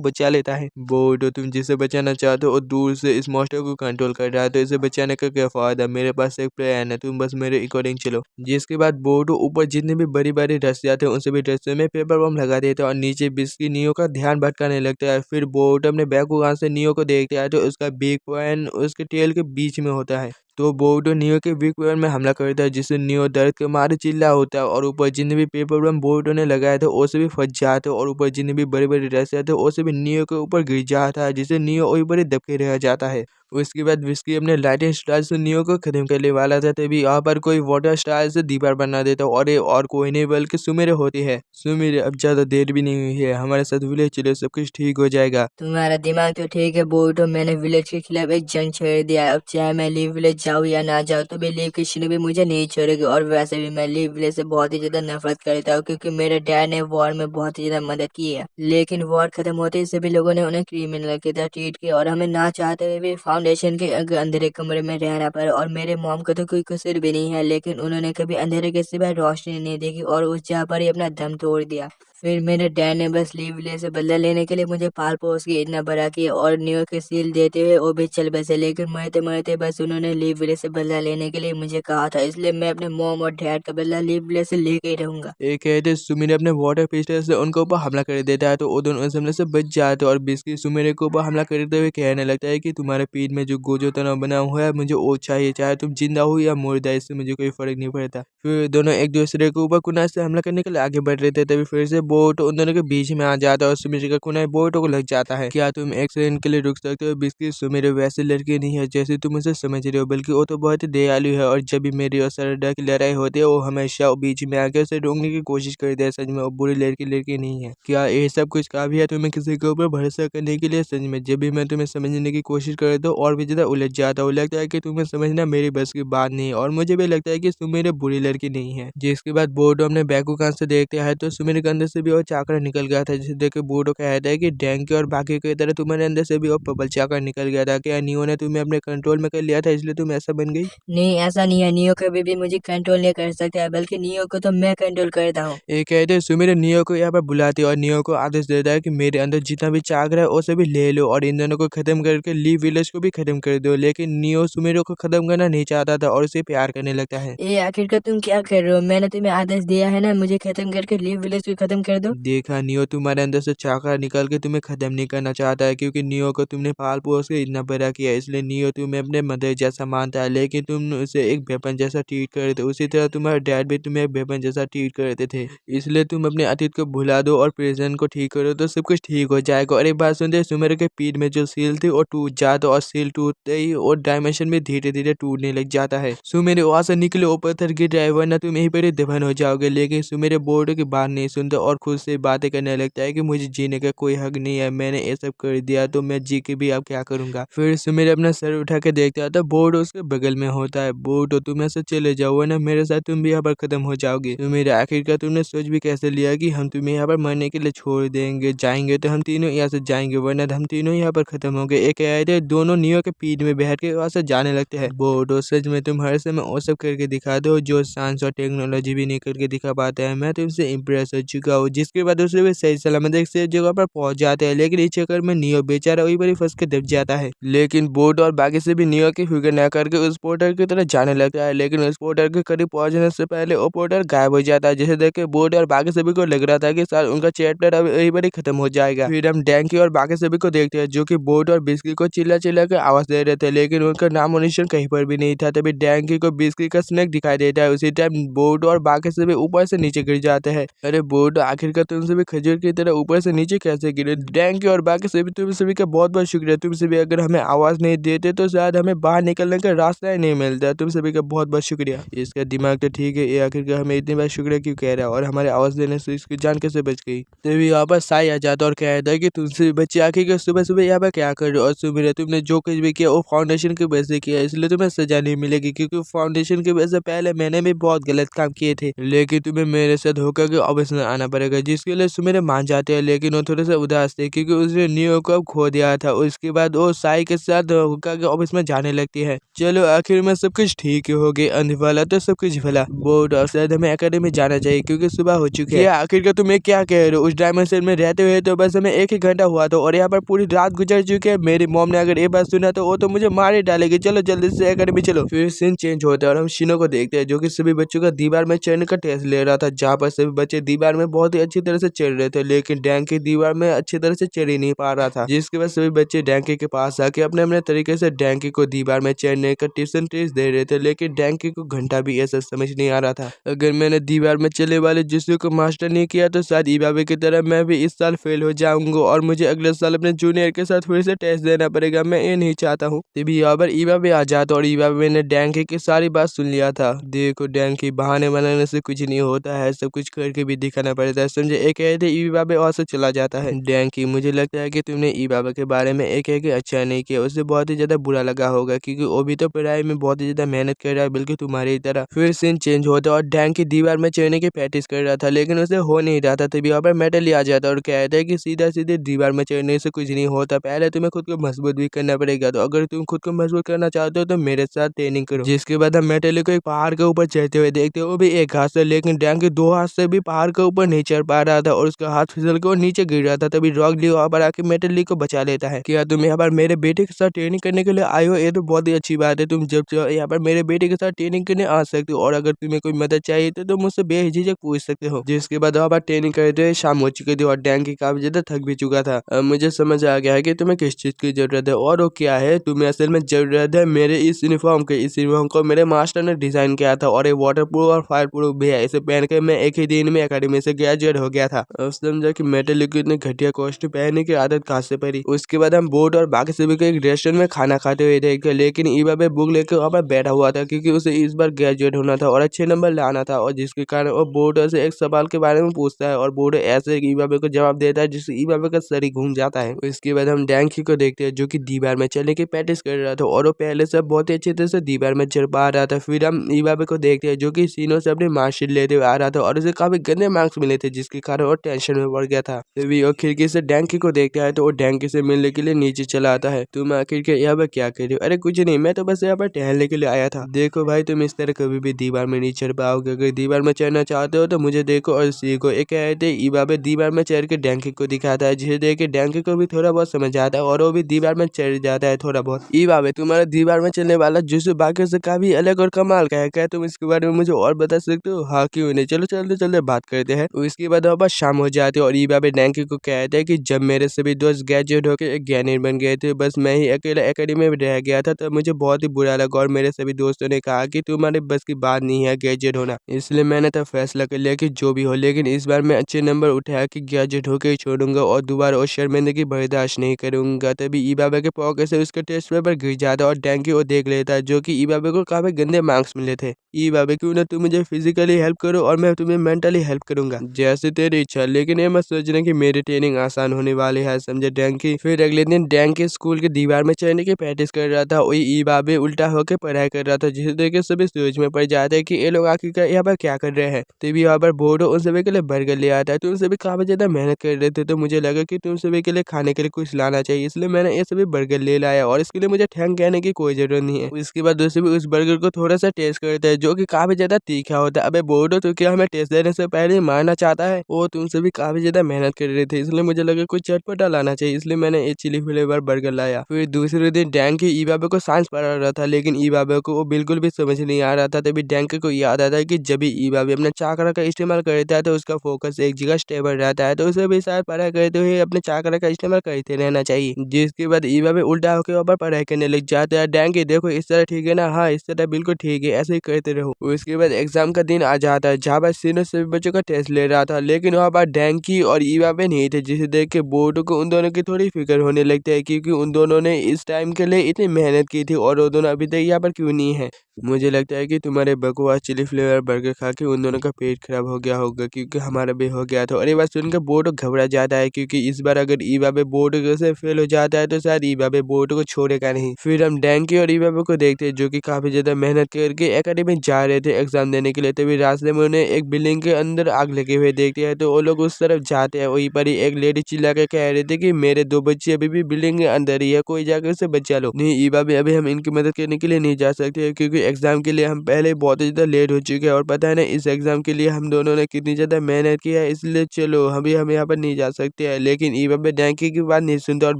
बचा लेता है। बोरुतो तुम जिसे बचाना चाहते हो और दूर से इस मॉन्स्टर को कंट्रोल कर रहा है, तो इसे बचाने का क्या फायदा, मेरे पास एक प्लान है, तुम बस मेरे अकॉर्डिंग चलो। जिसके बाद बोरुतो ऊपर जितने भी बड़ी बड़ी रस्सियां थे उन सभी रस्सियों में पेपर बम लगा देता है और नीचे बिस्की नियो का ध्यान भटकाने लगता है। फिर बोरुतो अपने बैकुगान से नियो को देखता है तो उसका बिग पॉइंट उसके टेल के बीच में होता है, तो बोरुतो नियो के बिग पॉइंट में हमला करता है, जिससे नियो दर्द के मारे चिल्ला होता है और ऊपर जितने भी पेपर बम बोरुतो ने लगाए थे वो सभी फंस जाते हैं और ऊपर जितने भी बड़ी बड़ी रस्सियां थे वो सभी नियो के ऊपर गिर जाता है, जिससे नियो वही बड़े दबके रह जाता है। उसके बाद विस्की अपने लाइटिंग स्टाइल से नियो को खत्म करने वाला था, तभी यहाँ पर कोई वाटर स्टाइल से दीवार बना देता और ये और कोई नहीं बल्कि सुमिरे होती है। सुमिरे अब ज्यादा देर भी नहीं हुई है, हमारे साथ विलेज चलो, सब कुछ ठीक हो जाएगा। तुम्हारा दिमाग तो ठीक है बोरुतो, मैंने विलेज के खिलाफ एक जंग छेड़ दिया है। अब चाहे मैं लीव विलेज जाऊँ या ना जाऊँ तो भी लीव की शिनोबी मुझे नहीं छोड़ेगी। और वैसे भी मैं लीव विलेज से बहुत ही ज्यादा नफरत करता हूँ क्योंकि मेरे डैड ने वॉर में बहुत ही ज्यादा मदद की है, लेकिन वॉर खत्म होते ही सभी लोगों ने उन्हें क्रिमिनल की तरह ट्रीट किया और हमें ना चाहते हुए भी फाउंडेशन के अंधेरे कमरे में रहना पड़ा। और मेरे मॉम को तो कोई कसूर भी नहीं है, लेकिन उन्होंने कभी अंधेरे के सिवाय रोशनी नहीं देखी और उस जगह पर ही अपना दम तोड़ दिया। फिर मेरे डैड ने बस लीव विलेज से बदला लेने के लिए मुझे पाल पोस के इतना बड़ा किया और न्यू के सील देते हुए वो भी चल बसे, लेकिन मरते मरते बस उन्होंने लीव विलेज से बदला लेने के लिए मुझे कहा था, इसलिए मैं अपने मॉम और डैड का बदला लीव विलेज से लेके ही रहूंगा। एक कहते सुमिर अपने वाटर पिस्टल से उनके ऊपर हमला कर देता है, तो वो दोनों उस हमले से बच जाते हैं और बिस्की सुमिर के ऊपर हमला करते हुए कहने लगता है कि तुम्हारे पीठ में जो गोजो तनाव बना हुआ है मुझे वो चाहिए, चाहे तुम जिंदा हो या मुर्दा, इससे मुझे कोई फर्क नहीं पड़ता। फिर दोनों एक दूसरे के ऊपर कुनाई से हमला करने के लिए आगे बढ़ रहे थे, तभी फिर से बोरुतो उन दोनों के बीच में आ जाता है और सुमिर का कुनाई बोरुतो को लग जाता है। क्या तुम एक सेकंड के लिए रुक सकते हो? बिस्की सुमिर वैसे लड़की नहीं है जैसे तुम उसे समझ रहे हो, बल्कि वो तो बहुत ही दयालु है और जब भी मेरी और सरदा की लड़ाई होती है वो हमेशा बीच में आके उसे रोकने की कोशिश करते हैं। सच में वो बुरी लड़की नहीं है। क्या ये सब कुछ काफी है तुम्हें किसी के ऊपर भरोसा करने के लिए? सच में जब भी मैं तुम्हें समझने की कोशिश करता हूँ और भी ज्यादा उलझ जाता हूँ, लगता है कि तुम्हें समझना मेरी बस की बात नहीं है और मुझे भी लगता है कि सुमिर बुरी लड़की नहीं है। जिसके बाद बोरुतो अपने बैकुगान से देखते हैं तो सुमिर के अंदर से भी वो चाकरा निकल गया था, जिसे देख के बोरुतो कहता है कि डैंकी और बाकी की तरह तुम्हारे अंदर से भी वो पबल चाकर निकल गया था। क्या नियो ने तुम्हें अपने कंट्रोल में कर लिया था इसलिए तुम ऐसा बन गई? नहीं, ऐसा नहीं है, नियो कभी भी मुझे कंट्रोल नहीं कर सकता है, बल्कि नियो को तो मैं कंट्रोल करता हूँ। एक कहते सुमिर नियो को यहाँ पर बुलाती है और नियो को आदेश देता है कि मेरे अंदर जितना भी चाकर है वो सभी ले लो और इन दोनों को खत्म करके लीव विलेज को भी खत्म कर दो। लेकिन नियो सुमिर को खत्म करना नहीं चाहता था और उसे प्यार करने लगता है। ये आखिरकार तुम क्या कर रहे हो? मैंने तुम्हें आदेश दिया है ना मुझे खत्म करके लीव विलेज को खत्म कर दो। देखा, नियो तुम्हारे अंदर से चाकर निकाल के तुम्हें खत्म नहीं करना चाहता है, क्योंकि नियो को तुमने पाल पोस के इतना बड़ा किया, इसलिए नियो तुम्हें अपने मदर जैसा मानता है, लेकिन तुम उसे एक वेपन जैसा ट्रीट करते थे। उसी तरह तुम्हारे डैड भी तुम्हें एक वेपन जैसा ट्रीट करते थे। इसलिए तुम अपने अतीत को भुला दो और प्रेजेंट को ठीक करो तो सब कुछ ठीक हो जाएगा। और एक बात सुनते, सुमिर के पीठ में जो सील थी वो टूट जाता और सील टूटते ही और डायमेंशन भी धीरे धीरे टूटने लग जाता है। सुमिर वहां से निकले ऊपर पत्थर गिर जाए वरना तुम यहीं पर ही दफन हो जाओगे। लेकिन सुमिर बोरुतो की बात नहीं सुनता और खुद से बातें करने लगता है कि मुझे जीने का कोई हक नहीं है, मैंने ये सब कर दिया तो मैं जी के भी अब क्या करूंगा। फिर सुमिर अपना सर उठा के देखता है तो बोरुतो उसके बगल में होता है। बोरुतो तुम ऐसे चले जाओ वरना मेरे साथ तुम भी यहाँ पर खत्म हो जाओगे। सुमिर आखिरकार तुमने सोच भी कैसे लिया कि हम तुम्हें यहाँ पर मरने के लिए छोड़ देंगे? जाएंगे तो हम तीनों यहाँ से जाएंगे वरना हम तीनों यहाँ पर खत्म हो गए। एक आए दोनों नियो के पीठ में बैठ के वहां से जाने लगते हैं। बोरुतो सच में तुम हर समय वो सब करके दिखा दो जो साइंस और टेक्नोलॉजी भी नहीं करके दिखा पाता है। मैं तुमसे इम्प्रेस हो चुका हूँ। जिसके बाद उसे भी सही सलामत एक सेफ जगह पर पहुंच जाते हैं, लेकिन इस चक्कर में नियो बेचारा वही पर फंस के दब जाता है। लेकिन बोरुतो और बाकी से भी नियो की फिक्र न करके उस पोर्टल की तरफ जाने लगता है, लेकिन उस पोर्टल के करीब पहुंचने से पहले वो पोर्टल गायब हो जाता है, जिसे देख के बोरुतो और बाकी सभी को लग रहा था कि शायद उनका चैप्टर अब वही पर ही खत्म हो जाएगा। फिर हम डैंकी और बाकी सभी को देखते हैं जो कि बोरुतो और बिस्की को चिल्ला चिल्ला के आवाज दे रहे थे, लेकिन उनका नामो निशान कहीं पर भी नहीं था। तभी डैंकी को बिस्की का स्नेक दिखाई देता है। उसी टाइम बोरुतो और बाकी सभी ऊपर से नीचे गिर जाते हैं। अरे बोरुतो आखिरकार तुम सभी खजूर की तरह ऊपर से नीचे कैसे गिरे। डैंकी और बाकी सभी तुम सभी का बहुत बहुत शुक्रिया। तुम सभी अगर हमें आवाज नहीं देते तो शायद हमें बाहर निकलने का रास्ता ही नहीं मिलता। तुम सभी का बहुत बहुत शुक्रिया। इसका दिमाग तो ठीक है, ये आखिरकार हमें इतनी बार शुक्रिया क्यों कह रहा है और हमारे आवाज देने से इसकी जान कैसे बच गई। तभी यहाँ पर साई आ जाता और कहता है कि तुमसे बच्चे आखिर सुबह सुबह यहाँ पर क्या कर रहे हो और सुबह तुमने जो कुछ भी किया वो फाउंडेशन की वजह से किया, इसलिए तुम्हें सजा नहीं मिलेगी क्योंकि फाउंडेशन की वजह से पहले मैंने भी बहुत गलत काम किए थे, लेकिन तुम्हें मेरे साथ होकर के ऑफिस में आना पड़ेगा। जिसके लिए सुमेर मान जाते हैं, लेकिन वो थोड़े से उदास थे क्योंकि उसने नियो को खो दिया था। उसके बाद वो साई के साथ होकर के ऑफिस में जाने लगती है। चलो आखिर में सब कुछ ठीक हो गया, अंत वाला तो सब कुछ भला। बोर्ड और शायद हमें एकेडमी जाना चाहिए क्योंकि सुबह हो चुकी है। आखिरकार तुम्हें क्या कह रहे हो, उस डायमेंशन में रहते हुए तो बस हमें 1 ही घंटा हुआ था और यहाँ पर पूरी रात गुजर चुकी है। मेरी मॉम ने अगर ये बात सुना तो वो तो मुझे मार ही डालेगी। चलो जल्दी से एकेडमी चलो। फिर सीन चेंज होता है और हम शिनो को देखते हैं जो कि सभी बच्चों का दीवार में चढ़ने का टेस्ट ले रहा था, जहाँ पर सभी बच्चे दीवार में बहुत ही अच्छी तरह से चढ़ रहे थे, लेकिन डैंकी दीवार में अच्छी तरह से चढ़ ही नहीं पा रहा था। जिसके बाद सभी बच्चे डैंकी के पास आके अपने अपने तरीके से डैंकी को दीवार में चढ़ने का टिप्स एंड ट्रिक्स दे रहे थे, लेकिन डैंकी को घंटा भी ऐसा समझ नहीं आ रहा था। अगर मैंने दीवार में चलने वाले जिसको को मास्टर नहीं किया तो शायद ईबाबे की तरह मैं भी इस साल फेल हो जाऊंगा और मुझे अगले साल अपने जूनियर के साथ फिर से टेस्ट देना पड़ेगा। मैं ये नहीं चाहता हूँ। तभी यहाँ पर ईबाबे आ जाता और ईबाबे ने डैंकी की सारी बात सुन लिया था। देखो डैंकी, बहाने बनाने से कुछ नहीं होता है, सब कुछ करके भी दिखाना पड़ता है, समझे। एक कहते ईबाबे और से चला जाता है। डैंकी, मुझे लगता है कि तुमने ईबाबे के बारे में एक अच्छा नहीं किया, उससे बहुत ही ज्यादा बुरा लगा होगा क्योंकि वो भी तो पढ़ाई में बहुत ही ज्यादा मेहनत कर रहा है, बिल्कुल तुम्हारी तरह। फिर सीन चेंज होता और डैंकी दीवार में चढ़ने की प्रैक्टिस कर रहा था, लेकिन उसे हो नहीं रहा था। तभी यहाँ पर मेटल आ जाता और कहता है कि सीधा सीधे दीवार में चढ़ने से कुछ नहीं होता, पहले तुम्हें खुद को मजबूत भी करना पड़ेगा। तो अगर तुम खुद को मजबूत करना चाहते हो तो मेरे साथ ट्रेनिंग करो। जिसके बाद हम मेटल को एक पहाड़ के ऊपर चढ़ते हुए देखते हो, वो भी एक हाथ से, लेकिन डैंकी 2 हाथ से भी पहाड़ के ऊपर नहीं चढ़ पा रहा था और उसका हाथ फिसल के वो नीचे गिर रहा था। तभी रॉक ली वहाँ पर आके मेटल ली को बचा लेता है। क्या तुम यहाँ पर मेरे बेटे के साथ ट्रेनिंग करने के लिए आए हो? ये तो बहुत ही अच्छी बात है, तुम जब चाहो यहाँ पर मेरे बेटे के साथ ट्रेनिंग करने आ सकते हो और अगर तुम्हें कोई मदद चाहिए तो तुम मुझसे बेझिझक पूछ सकते हो। जिसके बाद वहाँ पर ट्रेनिंग करते हुए शाम हो चुकी थी और डैंकी काफी ज्यादा थक भी चुका था। अब मुझे समझ आ गया है कि तुम्हें किस चीज की जरूरत है और वो क्या है। तुम्हें असल में जरूरत है मेरे इस यूनिफॉर्म के। इस यूनिफॉर्म को मेरे मास्टर ने डिजाइन किया था और ये वाटर प्रूफ और फायर प्रूफ भी है। इसे पहन के मैं एक ही दिन में अकेडमी से ग्रेजुएट हो गया था। अब समझा कि मेटल को इतने घटिया कॉस्ट्यूम पहनने की आदत कहाँ से पड़ी। उसके बाद हम बोट और बाकी सभी को एक रेस्टोरेंट में खाना खाते हुए देखे, लेकिन ईबाबे बुक लेकर वहाँ पर बैठा हुआ था क्योंकि उसे इस बार ग्रेजुएट होना था और अच्छे नंबर लाना था, और जिसके कारण वो बोर्ड से एक सवाल के बारे में पूछता है और बोर्ड ऐसे ईबाबे को जवाब देता है जिससे ईबाबे का सर ही घूम जाता है। इसके बाद हम डैंकी को देखते हैं जो कि दीवार में चलने की प्रैक्टिस कर रहा था और वो पहले से बहुत ही अच्छी तरह से दीवार में चढ़ पा रहा था। फिर हम ईबाबे को देखते हैं जो कि सीनो से अपनी मार्कशीट लेते हुए आ रहा था और उसे काफी गंदे मार्क्स मिले थे, जिसके कारण वो टेंशन में पड़ गया था। तभी वो खिड़की से डैंकी को देखता है तो वो डैंकी से मिलने के लिए नीचे चला आता है। तुम आखिर के यहाँ पर क्या कर रहे हो? अरे कुछ नहीं, मैं तो बस यहाँ पर टहलने के लिए आया था। देखो भाई, तुम इस तरह कभी भी दीवार में नहीं चढ़ पाओगे। अगर दीवार में चढ़ना चाहते हो तो मुझे देखो और सीखो। एक कहते ईबाबे दीवार में चढ़ के डैंकी को दिखाता है, जिसे देख के डैंकी को भी थोड़ा बहुत समझ आता है और वो भी दीवार में चढ़ जाता है थोड़ा बहुत। ईबाबे, तुम्हारा दीवार में चलने वाला जुस्सू बाकी से काफी अलग और कमाल का है, क्या तुम इसके बारे में मुझे और बता सकते हो? हाँ क्यों नहीं, चलो चलते चलते बात करते हैं। उसके बाद वापस शाम हो जाती है और ईबाबे डैंकी को कहते हैं कि जब मेरे सभी दोस्त ग्रेजुएट होकर एक ज्ञानी बन गए थे, बस मैं ही अकेला एकेडमी में रह गया था, तब मुझे बहुत ही बुरा लगा और मेरे सभी दोस्तों ने कहा कि तुम्हारे बस की बात नहीं है ग्रेजुएट होना। इसलिए मैंने तब फैसला कर लिया कि जो भी हो, लेकिन इस बार मैं अच्छे नंबर उठाया कि ग्रेजुएट होकर ही छोड़ूंगा और दोबारा उस शर्मिंदगी बर्दाश्त नहीं करूंगा। तभी ईबाबे के पॉकेट से उसके टेस्ट पेपर गिर जाता और डैंकी वो देख लेता है जो कि ईबाबे को काफी गंदे मार्क्स मिले थे। ईबाबे, क्यों ना तुम मुझे फिजिकली हेल्प करो और मैं तुम्हें मेंटली हेल्प करूंगा, जैसे तेरी इच्छा, लेकिन ये मत सोचना कि मेरी ट्रेनिंग आसान होने वाली है, समझे डैंकी। फिर अगले दिन डैंकी स्कूल के दीवार में चढ़ने की प्रैक्टिस कर रहा था। वही ईबाबे उल्टा होकर पढ़ाई कर रहा था, जिसे देख के सभी सोच में पड़ जाते हैं कि ये लोग आखिरकार यहाँ पर क्या कर रहे हैं। तभी यहाँ पर बोर्डो उन सभी के लिए बर्गर ले आता है। तुम सभी काफी ज्यादा मेहनत कर रहे थे तो मुझे लगा कि तुम सभी के लिए खाने के लिए कुछ लाना चाहिए, इसलिए मैंने ये सभी बर्गर ले लाया और इसके लिए मुझे थैंक कहने की कोई जरूरत नहीं है। इसके बाद दूसरे भी उस बर्गर को थोड़ा सा टेस्ट करता है जो कि काफी ज्यादा तीखा होता है। अबे बोर्डो, तो क्या हमें टेस्ट देने से पहले ही मारना चाहता है? वो तुम सभी काफी ज्यादा मेहनत कर रहे थे, इसलिए मुझे लगा कुछ चटपटा लाना चाहिए, इसलिए मैंने ये चिली फ्लेवर बर्गर लाया। फिर दूसरे दिन डैंकी ईबाबे को साइंस पढ़ा रहा था, लेकिन ईबाबे को वो बिल्कुल भी समझ नहीं आ रहा था। तभी डैंकी को याद आता है कि जब भी ईबाबे अपने चाकरा का इस्तेमाल करता है तो उसका फोकस एक जगह स्टेबल रहता है, तो उसे भी शायद पढ़ाई करते हुए अपने चाकरा का इस्तेमाल करते रहना चाहिए। जिसके बाद ईबाबे उल्टा होकर ऊपर पढ़ाई करने लग जाता है। डैंकी, देखो इस तरह ठीक है ना? हाँ इस तरह बिल्कुल ठीक है, ऐसे ही करते रहो। उसके बाद एग्जाम का दिन आ जाता है जहाँ पर सीनो सभी बच्चों का टेस्ट ले रहा था, लेकिन वहाँ पर डैंकी और इवाबे नहीं थे, जिसे देख के बोर्डो को उन दोनों की थोड़ी फिक्र होने लगती है, क्योंकि उन दोनों ने इस टाइम के लिए इतनी मेहनत की थी और वो दोनों अभी तक यहाँ पर क्यों नहीं है। मुझे लगता है कि तुम्हारे बकवास चिली फ्लेवर बर्गर खा के उन दोनों का पेट खराब हो गया होगा, क्योंकि हमारा भी हो गया था। और ये बात सुनकर बोर्डो घबरा जाता है, क्योंकि इस बार अगर इवाबे बोर्डो से फेल हो जाता है तो शायद इवाबे बोर्डो को छोड़ेगा नहीं। फिर हम डैंकी और इवाबे को देखते हैं, जो कि काफी ज्यादा मेहनत करके एकेडमी जा रहे थे एग्जाम देने के लिए। तभी रास्ते में उन्हें एक बिल्डिंग के अंदर आग लगे हुए देखते हैं, तो वो लोग उस तरफ जाते हैं। वहीं पर ही एक लेडी चिल्ला के कह रही थी कि मेरे 2 बच्चे अभी भी बिल्डिंग के अंदर ही है, कोई जाकर उसे बचा लो। नहीं इवाबे, अभी हम इनकी मदद करने के लिए नहीं जा सकते, क्योंकि एग्जाम के लिए हम पहले बहुत ज्यादा लेट हो चुके हैं, और पता है ना इस एग्जाम के लिए हम दोनों ने कितनी ज्यादा मेहनत की है, इसलिए चलो अभी हम यहाँ पर नहीं जा सकते हैं। लेकिन इवाबे डैंकी की बात नहीं सुनता और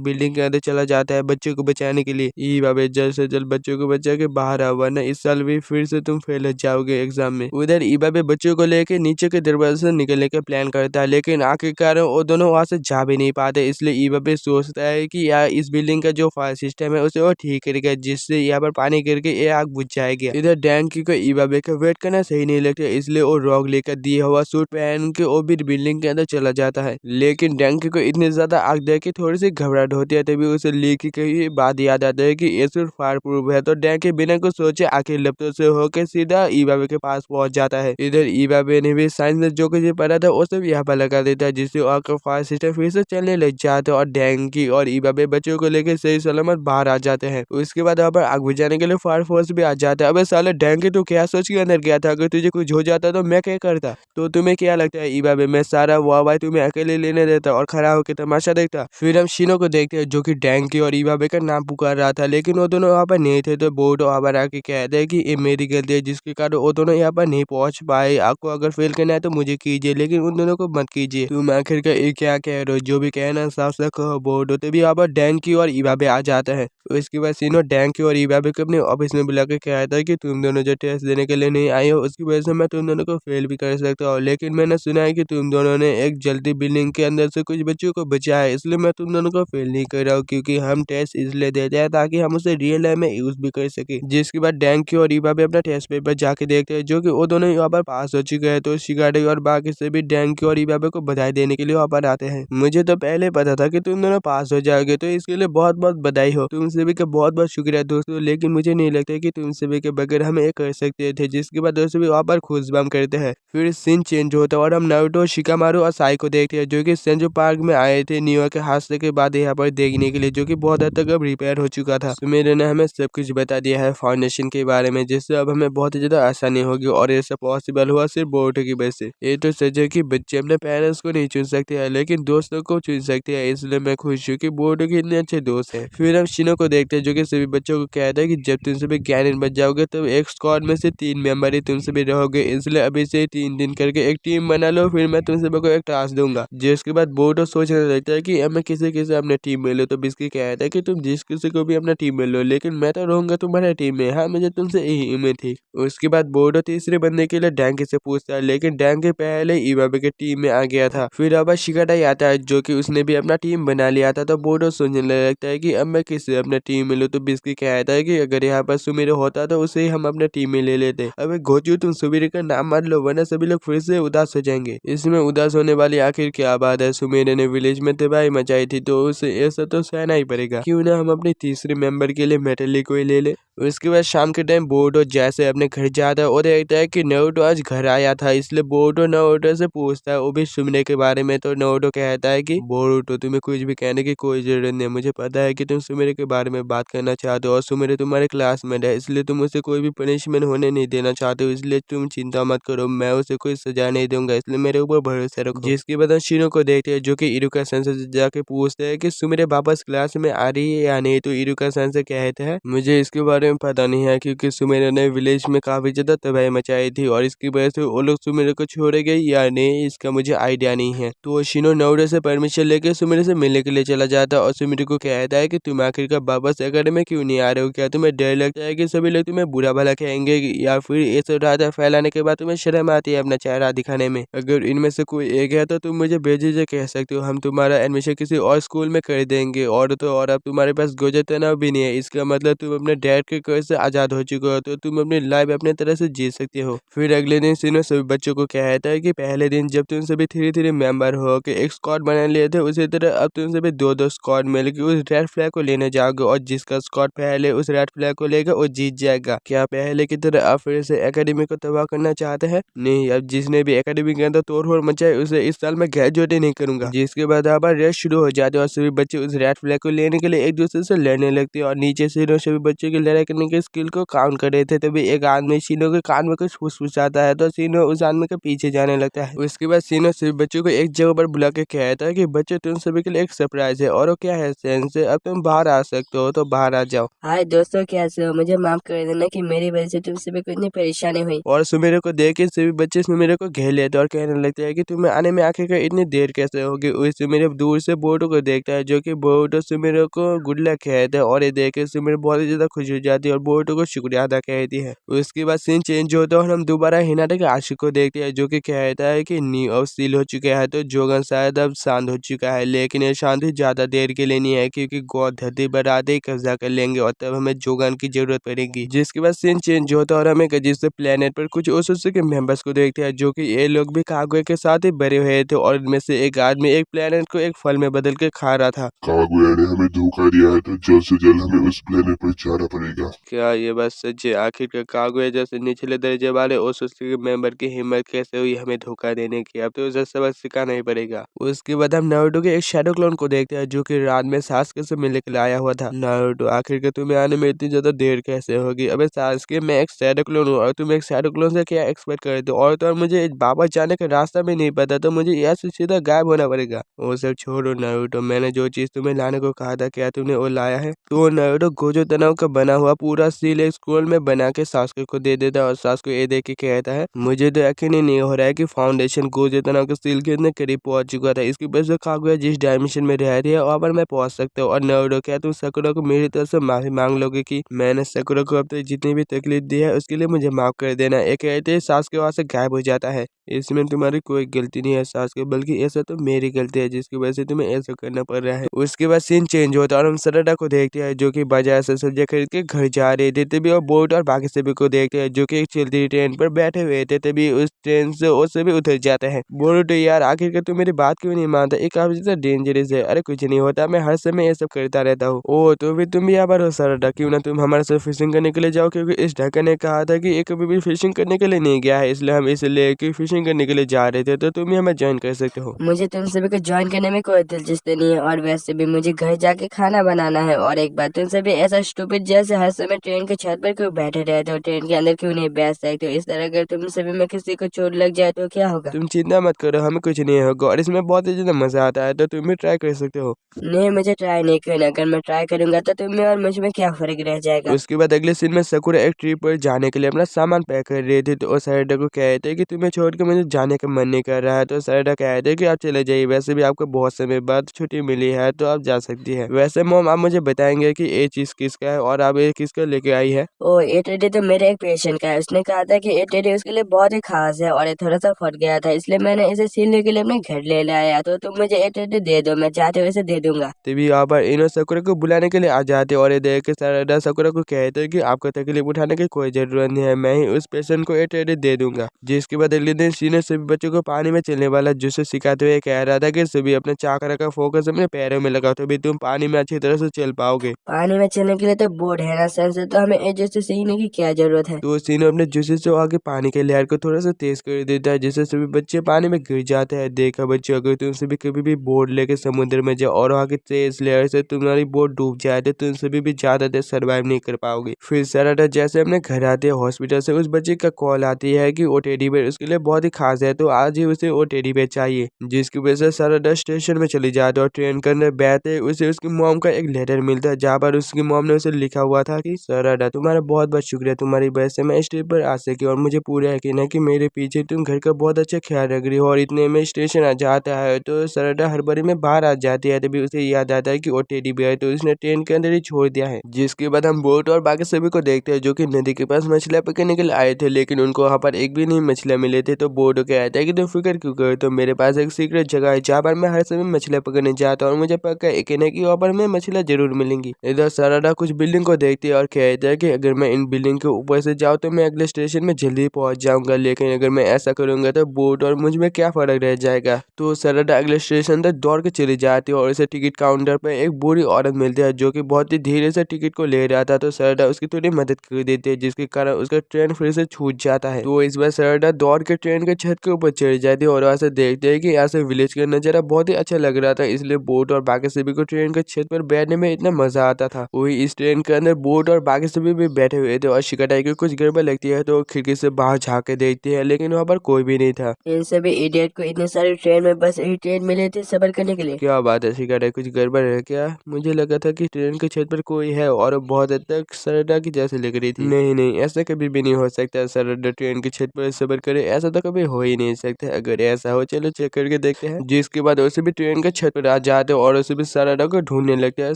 बिल्डिंग के अंदर चला जाता है बच्चों को बचाने के लिए। इवाबे जल्द से जल्द बच्चों को बचा के बाहर आओ, वरना इस साल भी फिर से तुम फेल हो जाओगे एग्जाम में। उधर इवाबे बच्चों को लेके नीचे के दरवाजे से निकलने का प्लान करता है, लेकिन आखिरकार वो दोनों वहाँ से जा भी नहीं पाते। इसलिए इवाबे सोचता है कि यार इस बिल्डिंग का जो फायर सिस्टम है उसे वो ठीक करेगा, जिससे यहाँ पर पानी गिर के ये आग बुझ जाएगी। इधर डैंकी को इवाबे का वेट करना सही नहीं लगता, इसलिए वो रॉक लेकर दिया हुआ सूट पहन के वो भी बिल्डिंग के अंदर चला जाता है। लेकिन डैंकी को इतनी ज्यादा आग देख के थोड़ी सी घबराहट होती है, तभी उसे ली की कही बात याद आता है कि ये सूट फायर प्रूफ है। तो डैंकी बिना कुछ सोचे आखिर लपटों से होकर सीधा इवाबे के पास पहुंच जाता है। इधर इवाबे ने भी साइंस में जो कुछ पढ़ा था वो सब यहाँ पर लगा देता है, जिससे आपका फायर सिस्टम फिर से चलने लग जाता है और डैंकी और इवाबे बच्चों को लेकर सही सलामत बाहर आ जाते हैं। उसके बाद वहाँ पर आग बुझाने के लिए फायर फोर्स भी आ जाता है। अबे साले डैंकी तू क्या सोच के अंदर गया था? अगर तुझे कुछ हो जाता तो मैं क्या करता? तो तुम्हें क्या लगता है इवाबे, मैं सारा वाह तुम्हें अकेले लेने देता और खड़ा होकर तमाशा देखता? फिर हम शिनो को देखते हैं, जो कि डैंकी और इवाबे का नाम पुकार रहा था, लेकिन वो दोनों वहाँ पर नहीं थे। तो बोर्डो वहाँ पर आके कहते हैं कि ये मेरी गलती है, जिसके कारण वो दोनों यहाँ पर नहीं पहुँच पाए। आपको अगर फेल करना है तो मुझे कीजिए, लेकिन उन दोनों को मत कीजिए। तुम आखिरकार ये क्या कह रहे हो? जो भी कहना साफ साफ कहो बोर्डो। तभी यहाँ पर डैंकी और इवाबे आ जाता है। उसके बाद शिनो डैंकी और इवाबे को अपने ऑफिस में बुला के कहता है कि तुम दोनों जो टेस्ट देने के लिए नहीं आए हो, उसकी वजह से मैं तुम दोनों को फेल भी कर सकता हूँ। लेकिन मैंने सुना है कि तुम दोनों ने एक जल्दी बिल्डिंग के अंदर से कुछ बच्चों को बचाया है, इसलिए मैं तुम दोनों को फेल नहीं कर रहा हूँ, क्योंकि हम टेस्ट इसलिए देते हैं ताकि हम उसे रियल लाइफ में यूज भी कर सके। जिसके बाद डैंकी और इवाबे अपना टेस्ट पेपर जाके देखते हैं, जो कि वो दोनों यहाँ पर पास हो चुके हैं। तो शिकारे और बाकी सभी डैंकी और इवाबे को बधाई देने के लिए वहाँ पर आते हैं। मुझे तो पहले पता था कि तुम दोनों पास हो जाओगे, तो इसके लिए बहुत बहुत बधाई हो। तुम सभी का बहुत बहुत शुक्रिया दोस्तों, लेकिन मुझे नहीं लगता कि तुम सभी के बगैर हम ये कर सकते थे। जिसके बाद दोस्तों भी वहाँ पर खुशबाम करते हैं। फिर सीन चेंज होता है और हम नारुतो, शिकामारू और साई को देखते हैं, जो कि सेंजो पार्क में आए थे न्यूयॉर्क के हादसे के बाद यहाँ पर देखने के लिए, जो कि बहुत हद तक अब रिपेयर हो चुका था। सुमेर ने हमें सब कुछ बता दिया है फाउंडेशन के बारे में, जिससे अब हमें बहुत ही ज्यादा आसानी होगी, और ये सब पॉसिबल हुआ सिर्फ बोर्ड की वजह से। ये तो सच है कि बच्चे अपने पेरेंट्स को नहीं चुन सकते हैं, लेकिन दोस्तों को चुन सकते हैं, इसलिए मैं खुश हूँ कि बोर्ड के इतने अच्छे दोस्त हैं। फिर हम शिनो को देखते हैं, जो कि सभी बच्चों को कहता है कि जब तुम सभी ज्ञानीन बच जाओगे तो एक स्क्वाड में से 3 मेंबर ही तुम सभी रहोगे, इसलिए अभी से 3 दिन करके एक टीम बना लो, फिर मैं तुम सभी को एक टास्क दूंगा। जिसके बाद बोर्डो सोचने लगता है कि अब मैं किसी किसी अपने टीम में लो। तो बिस्की कहता है कि तुम जिस किसी को भी अपना टीम में लो, लेकिन मैं तो रहूंगा तुम्हारे टीम में। हाँ, मुझे तुमसे यही उम्मीद थी। उसके बाद बोर्डो तीसरे बंदे के लिए डैंकी से पूछता है, लेकिन डैंकी पहले इवाबे के टीम में आ गया था। फिर अब शिकाटाई आता है, जो कि उसने भी अपना टीम बना लिया था। तो बोर्डो सोचने लगता है कि अब मैं किससे अपना टीम में लूं। तो बिस्की कहता है कि अगर यहाँ पर सुमेर होता तो उसे ही हम अपने टीम में ले लेते। अबे घोचू, तुम सुमेर का नाम मत लो, वरना सभी लोग फिर से उदास हो जाएंगे। इसमें उदास होने वाली आखिर क्या बात है? सुमेर ने विलेज में तबाही मचाई थी, तो उसे ऐसा तो सहना ही पड़ेगा। क्यों ना हम अपने तीसरे मेंबर के लिए मेटेलिक को ही ले ले। उसके बाद शाम के टाइम बोर्डो जैसे अपने घर जाता है और देखता है कि नारुतो आज घर आया था, इसलिए बोर्डो नारुतो से पूछता है वो भी सुमिरे के बारे में। तो नारुतो कहता है कि बोरुतो, तुम्हें कुछ भी कहने की कोई जरूरत नहीं, मुझे पता है कि तुम सुमिरे के बारे में बात करना चाहते हो, और सुमिरे तुम्हारे क्लासमेट है, इसलिए तुम उसे कोई भी पनिशमेंट होने नहीं देना चाहते हो, इसलिए तुम चिंता मत करो, मैं उसे कोई सजा नहीं दूंगा, इसलिए मेरे ऊपर भरोसा रखो। जिसके बाद शिनो को देखते हैं, जो कि इरुका सन से जाके पूछते हैं कि सुमिरे वापस क्लास में आ रही है या नहीं। तो इरुका सन से कहते हैं मुझे इसके बारे में पता नहीं है, क्योंकि सुमिरे ने विलेज में काफी ज्यादा तबाही मचाई थी, और इसकी वजह से वो लोग सुमिरे को छोड़ेंगे या नहीं इसका मुझे आइडिया नहीं है। तो शिनो नारुतो से परमिशन लेके सुमिरे से मिलने के लिए चला जाता है, और सुमिरे को कहता है कि तुम आखिरकार वापस एकेडमी में क्यों नहीं आ रहे हो? क्या तुम्हें डर लगता है कि सभी लोग तुम्हें बुरा भला कहेंगे, या फिर ये सब राधा फैलाने के बाद तुम्हें शर्म आती है अपना चेहरा दिखाने में? अगर इनमें से कोई एक है तो तुम मुझे बेझिझक कह सकते हो, हम तुम्हारा एडमिशन किसी और स्कूल में कर देंगे। और तो और अब तुम्हारे पास गोजर तनाव भी नहीं है, इसका मतलब तुम अपने डैड के कर्ज से आजाद हो चुके हो तो तुम अपनी लाइफ अपने तरह से जी सकते हो। फिर अगले दिन सीनो सभी बच्चों को कहता है कि पहले दिन जब तुम सभी 3 मेंबर हो के एक स्क्वाड बना लिए थे, उसी तरह अब तुम सभी 2-2 स्क्वाड मिलकर उस रेड फ्लैग को लेने जाओगे और जिसका स्क्वाड पहले उस रेड फ्लैग को लेगा वो जीत जाएगा। क्या पहले की तरह आप फिर से एकेडमी को तबाह करना चाहते हैं? नहीं, अब जिसने भी एकेडमी के अंदर तोड़-फोड़ मचाई उसे इस साल मैं ग्रेजुएट ही नहीं करूंगा। जिसके बाद यहाँ पर रेस शुरू हो जाती है और सभी बच्चे उस रेड फ्लैग को लेने के लिए एक दूसरे से लड़ने लगते हैं और नीचे सीनो सभी बच्चों की लड़ाई करने के स्किल को काउंट कर रहे थे, तभी एक आदमी सीनो के कान में कुछ फुसफुसाता है तो सीनो उस आदमी के पीछे जाने लगता है। उसके बाद सीनो सभी बच्चों को एक जगह पर बुला के कहता है कि बच्चे तुम सभी के लिए एक सरप्राइज है और वो क्या है सेंस, अब तुम बाहर आ सकते हो तो बाहर आ जाओ। हाय दोस्तों, कैसे हो? मुझे माफ कर देना कि मेरी वजह से तुम सभी को इतनी परेशानी हुई। और सुमेरो को देख के सभी बच्चे सुमेरो को घेर लेते हैं और कहने लगते हैं कि तुम्हें आने में आखिरकार इतनी देर कैसे होगी। उस सुमेरो दूर से बोरुतो को देखता है जो कि बोरुतो सुमेरो को गुड लक कहता है और ये देख के सुमेरो बहुत ही ज्यादा खुश हो जाती है और बोरुतो को शुक्रिया अदा कहती है। उसके बाद सीन चेंज होता है और हम दोबारा हिनाटा के आशिक को देखते हैं जो कि कहता है कि नी अब सील हो चुका है तो जोगन शायद अब शांत हो चुका है, लेकिन ये शांति ज्यादा देर के लिए नहीं है क्योंकि गॉड धरती पर आते ही कब्जा कर लेंगे और तब हमें जोगन की जरूरत पड़ेगी। जिसके बाद सीन चेंज होता है और हमें जिससे प्लेनेट पर कुछ ओसुत्सु के मेंबर्स को देखते हैं जो कि ये लोग भी कागुए के साथ ही बड़े हुए थे और इनमें से एक आदमी एक प्लेनेट को एक फल में बदल के खा रहा था। कागुया ने हमें धोखा दिया है तो जल्द से जल्द हमें उस प्लेनेट पर जाना पड़ेगा। क्या ये बात सच है? आखिरकार कागुया जैसे निचले दर्जे वाले ओसुत्सु के मेंबर की हिम्मत कैसे हुई हमें धोखा देने की? अब तो उसे सबक सिखाना ही पड़ेगा। उसके बाद हम नारुतो के एक शैडो क्लोन को देखते हैं जो कि रात में सासुके से मिलने के लिए आया हुआ था। नारुतो, आखिरकार तुम्हें आने में इतनी ज्यादा देर कैसे होगी? अबे सासुके, मैं एक शैडो क्लोन हूँ और तुम एक शैडो क्लोन से क्या एक्सपेक्ट करते हो? और तो और मुझे वापस जाने का रास्ता भी नहीं पता तो मुझे यहाँ से सीधा गायब होना पड़ेगा। वो सब छोड़ो नारुतो, मैंने जो चीज तुम्हें लाने को कहा था क्या तुमने वो लाया है? तो नारुतो गोजो तनाव का बना हुआ पूरा सील एक स्क्रोल में बना के सासुके को दे देता है और सासुके ये देख के कहता है मुझे तो यकीन ही नहीं हो रहा है कि फाउंडेशन गोजो तनाव के सील के इतने करीब पहुंच चुका था। इसकी वजह से कागुया जिस डायमेंशन में रह रही है वहाँ पर मैं पहुंच सकता हूँ। और नारुतो, क्या तुम साकुरा को मेरी तरफ से माफी मांग लोगे कि मैंने साकुरा को अब तक जितनी भी तकलीफ दी है उसके लिए मुझे माफ कर देना? एक कहते ही सासुके वहाँ से गायब हो जाता है। इसमें तुम्हारी कोई गलती नहीं है सासुके, बल्कि ऐसा तो मेरी गलती है जिसकी वजह से तुम्हें ऐसा करना पड़ रहा है। उसके बाद सीन चेंज होता है और हम सराडा को देखते हैं जो कि बाजार से सब्जियां खरीद के घर जा रहे थे, तभी और बोट और बाकी सभी को देखते हैं जो कि एक चलती ट्रेन पर बैठे हुए थे, तभी उस ट्रेन से वो सभी उतर जाते हैं। बोरुतो, यार आखिरकार तू मेरी बात क्यों नहीं मानता? एक काफी ज्यादा डेंजरस है। अरे कुछ नहीं होता, मैं हर समय ये सब करता रहता हूँ। ओ तो भी तुम भी यहाँ पर हो सराडा, क्यों ना तुम हमारे साथ फिशिंग करने के लिए जाओ, क्योंकि इस ढक्कन ने कहा था कि ये कभी भी फिशिंग करने के लिए नहीं गया है, इसलिए हम इसे लेके फिशिंग करने के लिए जा रहे थे, तो तुम भी हमें ज्वाइन कर सकते हो। मुझे तुम सभी को ज्वाइन करने में कोई दिलचस्पी नहीं है और वैसे भी मुझे घर जाके खाना बनाना है। और एक बात, तुम सभी ऐसा स्टूपिड जैसे हर समय ट्रेन के छत पर क्यों बैठे रहते हो? ट्रेन के अंदर क्यों नहीं बैठ सकते हो? इस तरह अगर तुम सभी में किसी को चोट लग जाए तो क्या होगा? तुम चिंता मत करो, हमें कुछ नहीं होगा और इसमें बहुत ही ज्यादा मजा आता है, तो तुम भी ट्राई कर सकते हो। नहीं, मुझे ट्राई नहीं करना। अगर मैं ट्राई करूंगा तो तुम में और मुझ में क्या फर्क रह जाएगा? उसके बाद अगले सीन में साकुरा एक ट्रिप पर जाने के लिए अपना सामान पैक कर रही थी, तो वो सराडा को कहते हैं कि तुम्हें छोड़ के मुझे जाने का मन नहीं कर रहा है, तो सराडा कहते हैं कि आप चले जाइए, वैसे भी आपको बहुत समय बाद छुट्टी मिली है तो आप जा सकती है। वैसे मोम, आप मुझे बताएंगे कि ये चीज किसका है और आप ये किसका लेके आई है? ओ, ये टेडी तो मेरे एक पेशेंट का है। उसने कहा था कि ये टेडी उसके लिए बहुत ही खास है और ये थोड़ा सा फट गया था, इसलिए मैंने इसे सीलने के लिए अपने घर ले लाया। तो तुम मुझे ये टेडी दे दो, मैं चाहते हुए इसे दे दूंगा। तभी यहाँ पर इनो साकुरा को बुलाने के लिए आ जाते हैं और ये देख के सराडा साकुरा को कहते हैं कि आपको तकलीफ उठाने की कोई जरूरत नहीं है, मैं ही उस पेशेंट को ये टेडी दे दूंगा। जिसके बाद अगले दिन सीने सभी बच्चों को पानी में चलने वाला जुस्सु सिखाते हुए कह रहा था कि सभी अपने चाकरा का फोकस अपने पैरों में लगाओ, तभी तुम पानी में अच्छी तरह से चल पाओगे। पानी में चलने के लिए तो बोर्ड है ना सेंस, तो हमें ये जैसे सीखने की क्या जरूरत है? तो सीनो अपने जुस्सु से आगे पानी के लहर को थोड़ा सा तेज कर देता है जिससे सभी बच्चे पानी में गिर जाते हैं। देखा बच्चों, अगर तुम सभी कभी भी बोट लेके समुद्र में जाओ और आगे तेज लहर से तुम्हारी बोट डूब जाए तो तुम सभी भी ज्यादा देर सर्वाइव नहीं कर पाओगे। फिर सराडा जैसे अपने घर आते हैं हॉस्पिटल से, उस बच्चे का कॉल आती है कि वो टेडी बेयर उसके लिए बहुत ही खास है, तो आज ही उसे वो टेडी बेयर चाहिए। जिसकी वजह से सराडा स्टेशन में चली जाती है और ट्रेन के अंदर बैठे उसे उसकी मॉम का एक लेटर मिलता है जहाँ पर उसकी मॉम ने उसे लिखा हुआ था कि सराडा, तुम्हारा बहुत बहुत शुक्रिया, तुम्हारी वजह से मैं स्टेशन पर आ सकी और मुझे पूरा यकीन है कि मेरे पीछे तुम घर का बहुत अच्छा ख्याल रख रही हो। और इतने में स्टेशन आ जाता है तो सराडा हड़बड़ी में बाहर आ जाती है, तभी उसे याद आता है कि वो टेडी बेयर तो उसने ट्रेन के अंदर ही छोड़ दिया है। जिसके बाद हम बोट और बाकी सभी को देखते हैं जो कि नदी के पास मछलियां पकड़ने के लिए आए थे, लेकिन उनको वहाँ पर एक भी नहीं मछलियां मिले थे। तो बोट कहता है कि तुम फिक्र क्यों कर, तो मेरे पास एक सीक्रेट जगह है जहाँ पर मैं हर समय मछलियां पकड़ने जाता हूँ और मुझे पक्का यकीन है कि वहाँ पर मैं मछलियां जरूर मिलेंगी। इधर सराडा कुछ बिल्डिंग को देखती देखती है और कहता है कि अगर मैं इन बिल्डिंग के ऊपर से जाऊँ तो मैं अगले स्टेशन में जल्दी पहुंच जाऊंगा, लेकिन अगर मैं ऐसा करूंगा तो बोट और मुझ में क्या फर्क रह जाएगा। तो सराडा अगले स्टेशन तक दौड़ के चली जाती है और उसे टिकट काउंटर पर एक बूढ़ी औरत मिलती है जो कि बहुत ही धीरे से टिकट को ले रहा था। तो सराडा उसकी थोड़ी मदद कर देती है जिसके कारण उसका ट्रेन फिर से छूट जाता है। तो इस बार सराडा दौड़ के ट्रेन के छत के ऊपर चढ़ जाती है और वहाँ से देखते है कि यहाँ से विलेज का नजारा बहुत ही अच्छा लग रहा था, इसलिए बोट और बाकी सभी को ट्रेन के छत पर बैठने में इतना मजा आता था। वही इस ट्रेन के अंदर बोट और बाकी सभी भी बैठे हुए थे और शिकाटाई को कुछ गड़बड़ लगती है तो खिड़की से बाहर झाँक के देखती है, लेकिन वहाँ पर कोई भी नहीं था। इन सभी इडियट को इतने सारे ट्रेन में बस एक ट्रेन मिले थे सफर करने के लिए। क्या बात है शिकाटाई, कुछ गड़बड़ है क्या? मुझे लगा था कि ट्रेन के छत पर कोई है और बहुत हद तक सराडा की जैसे लग रही थी। नहीं नहीं, ऐसा कभी भी नहीं हो सकता, सराडा ट्रेन के छत पर सफर करे, ऐसा तो कभी हो ही नहीं सकता। अगर ऐसा हो चलो चेक करके देखते हैं। जिसके बाद उसे भी ट्रेन के छत पर आ जाते और उसे भी सराडा को ढूंढने लगते हैं।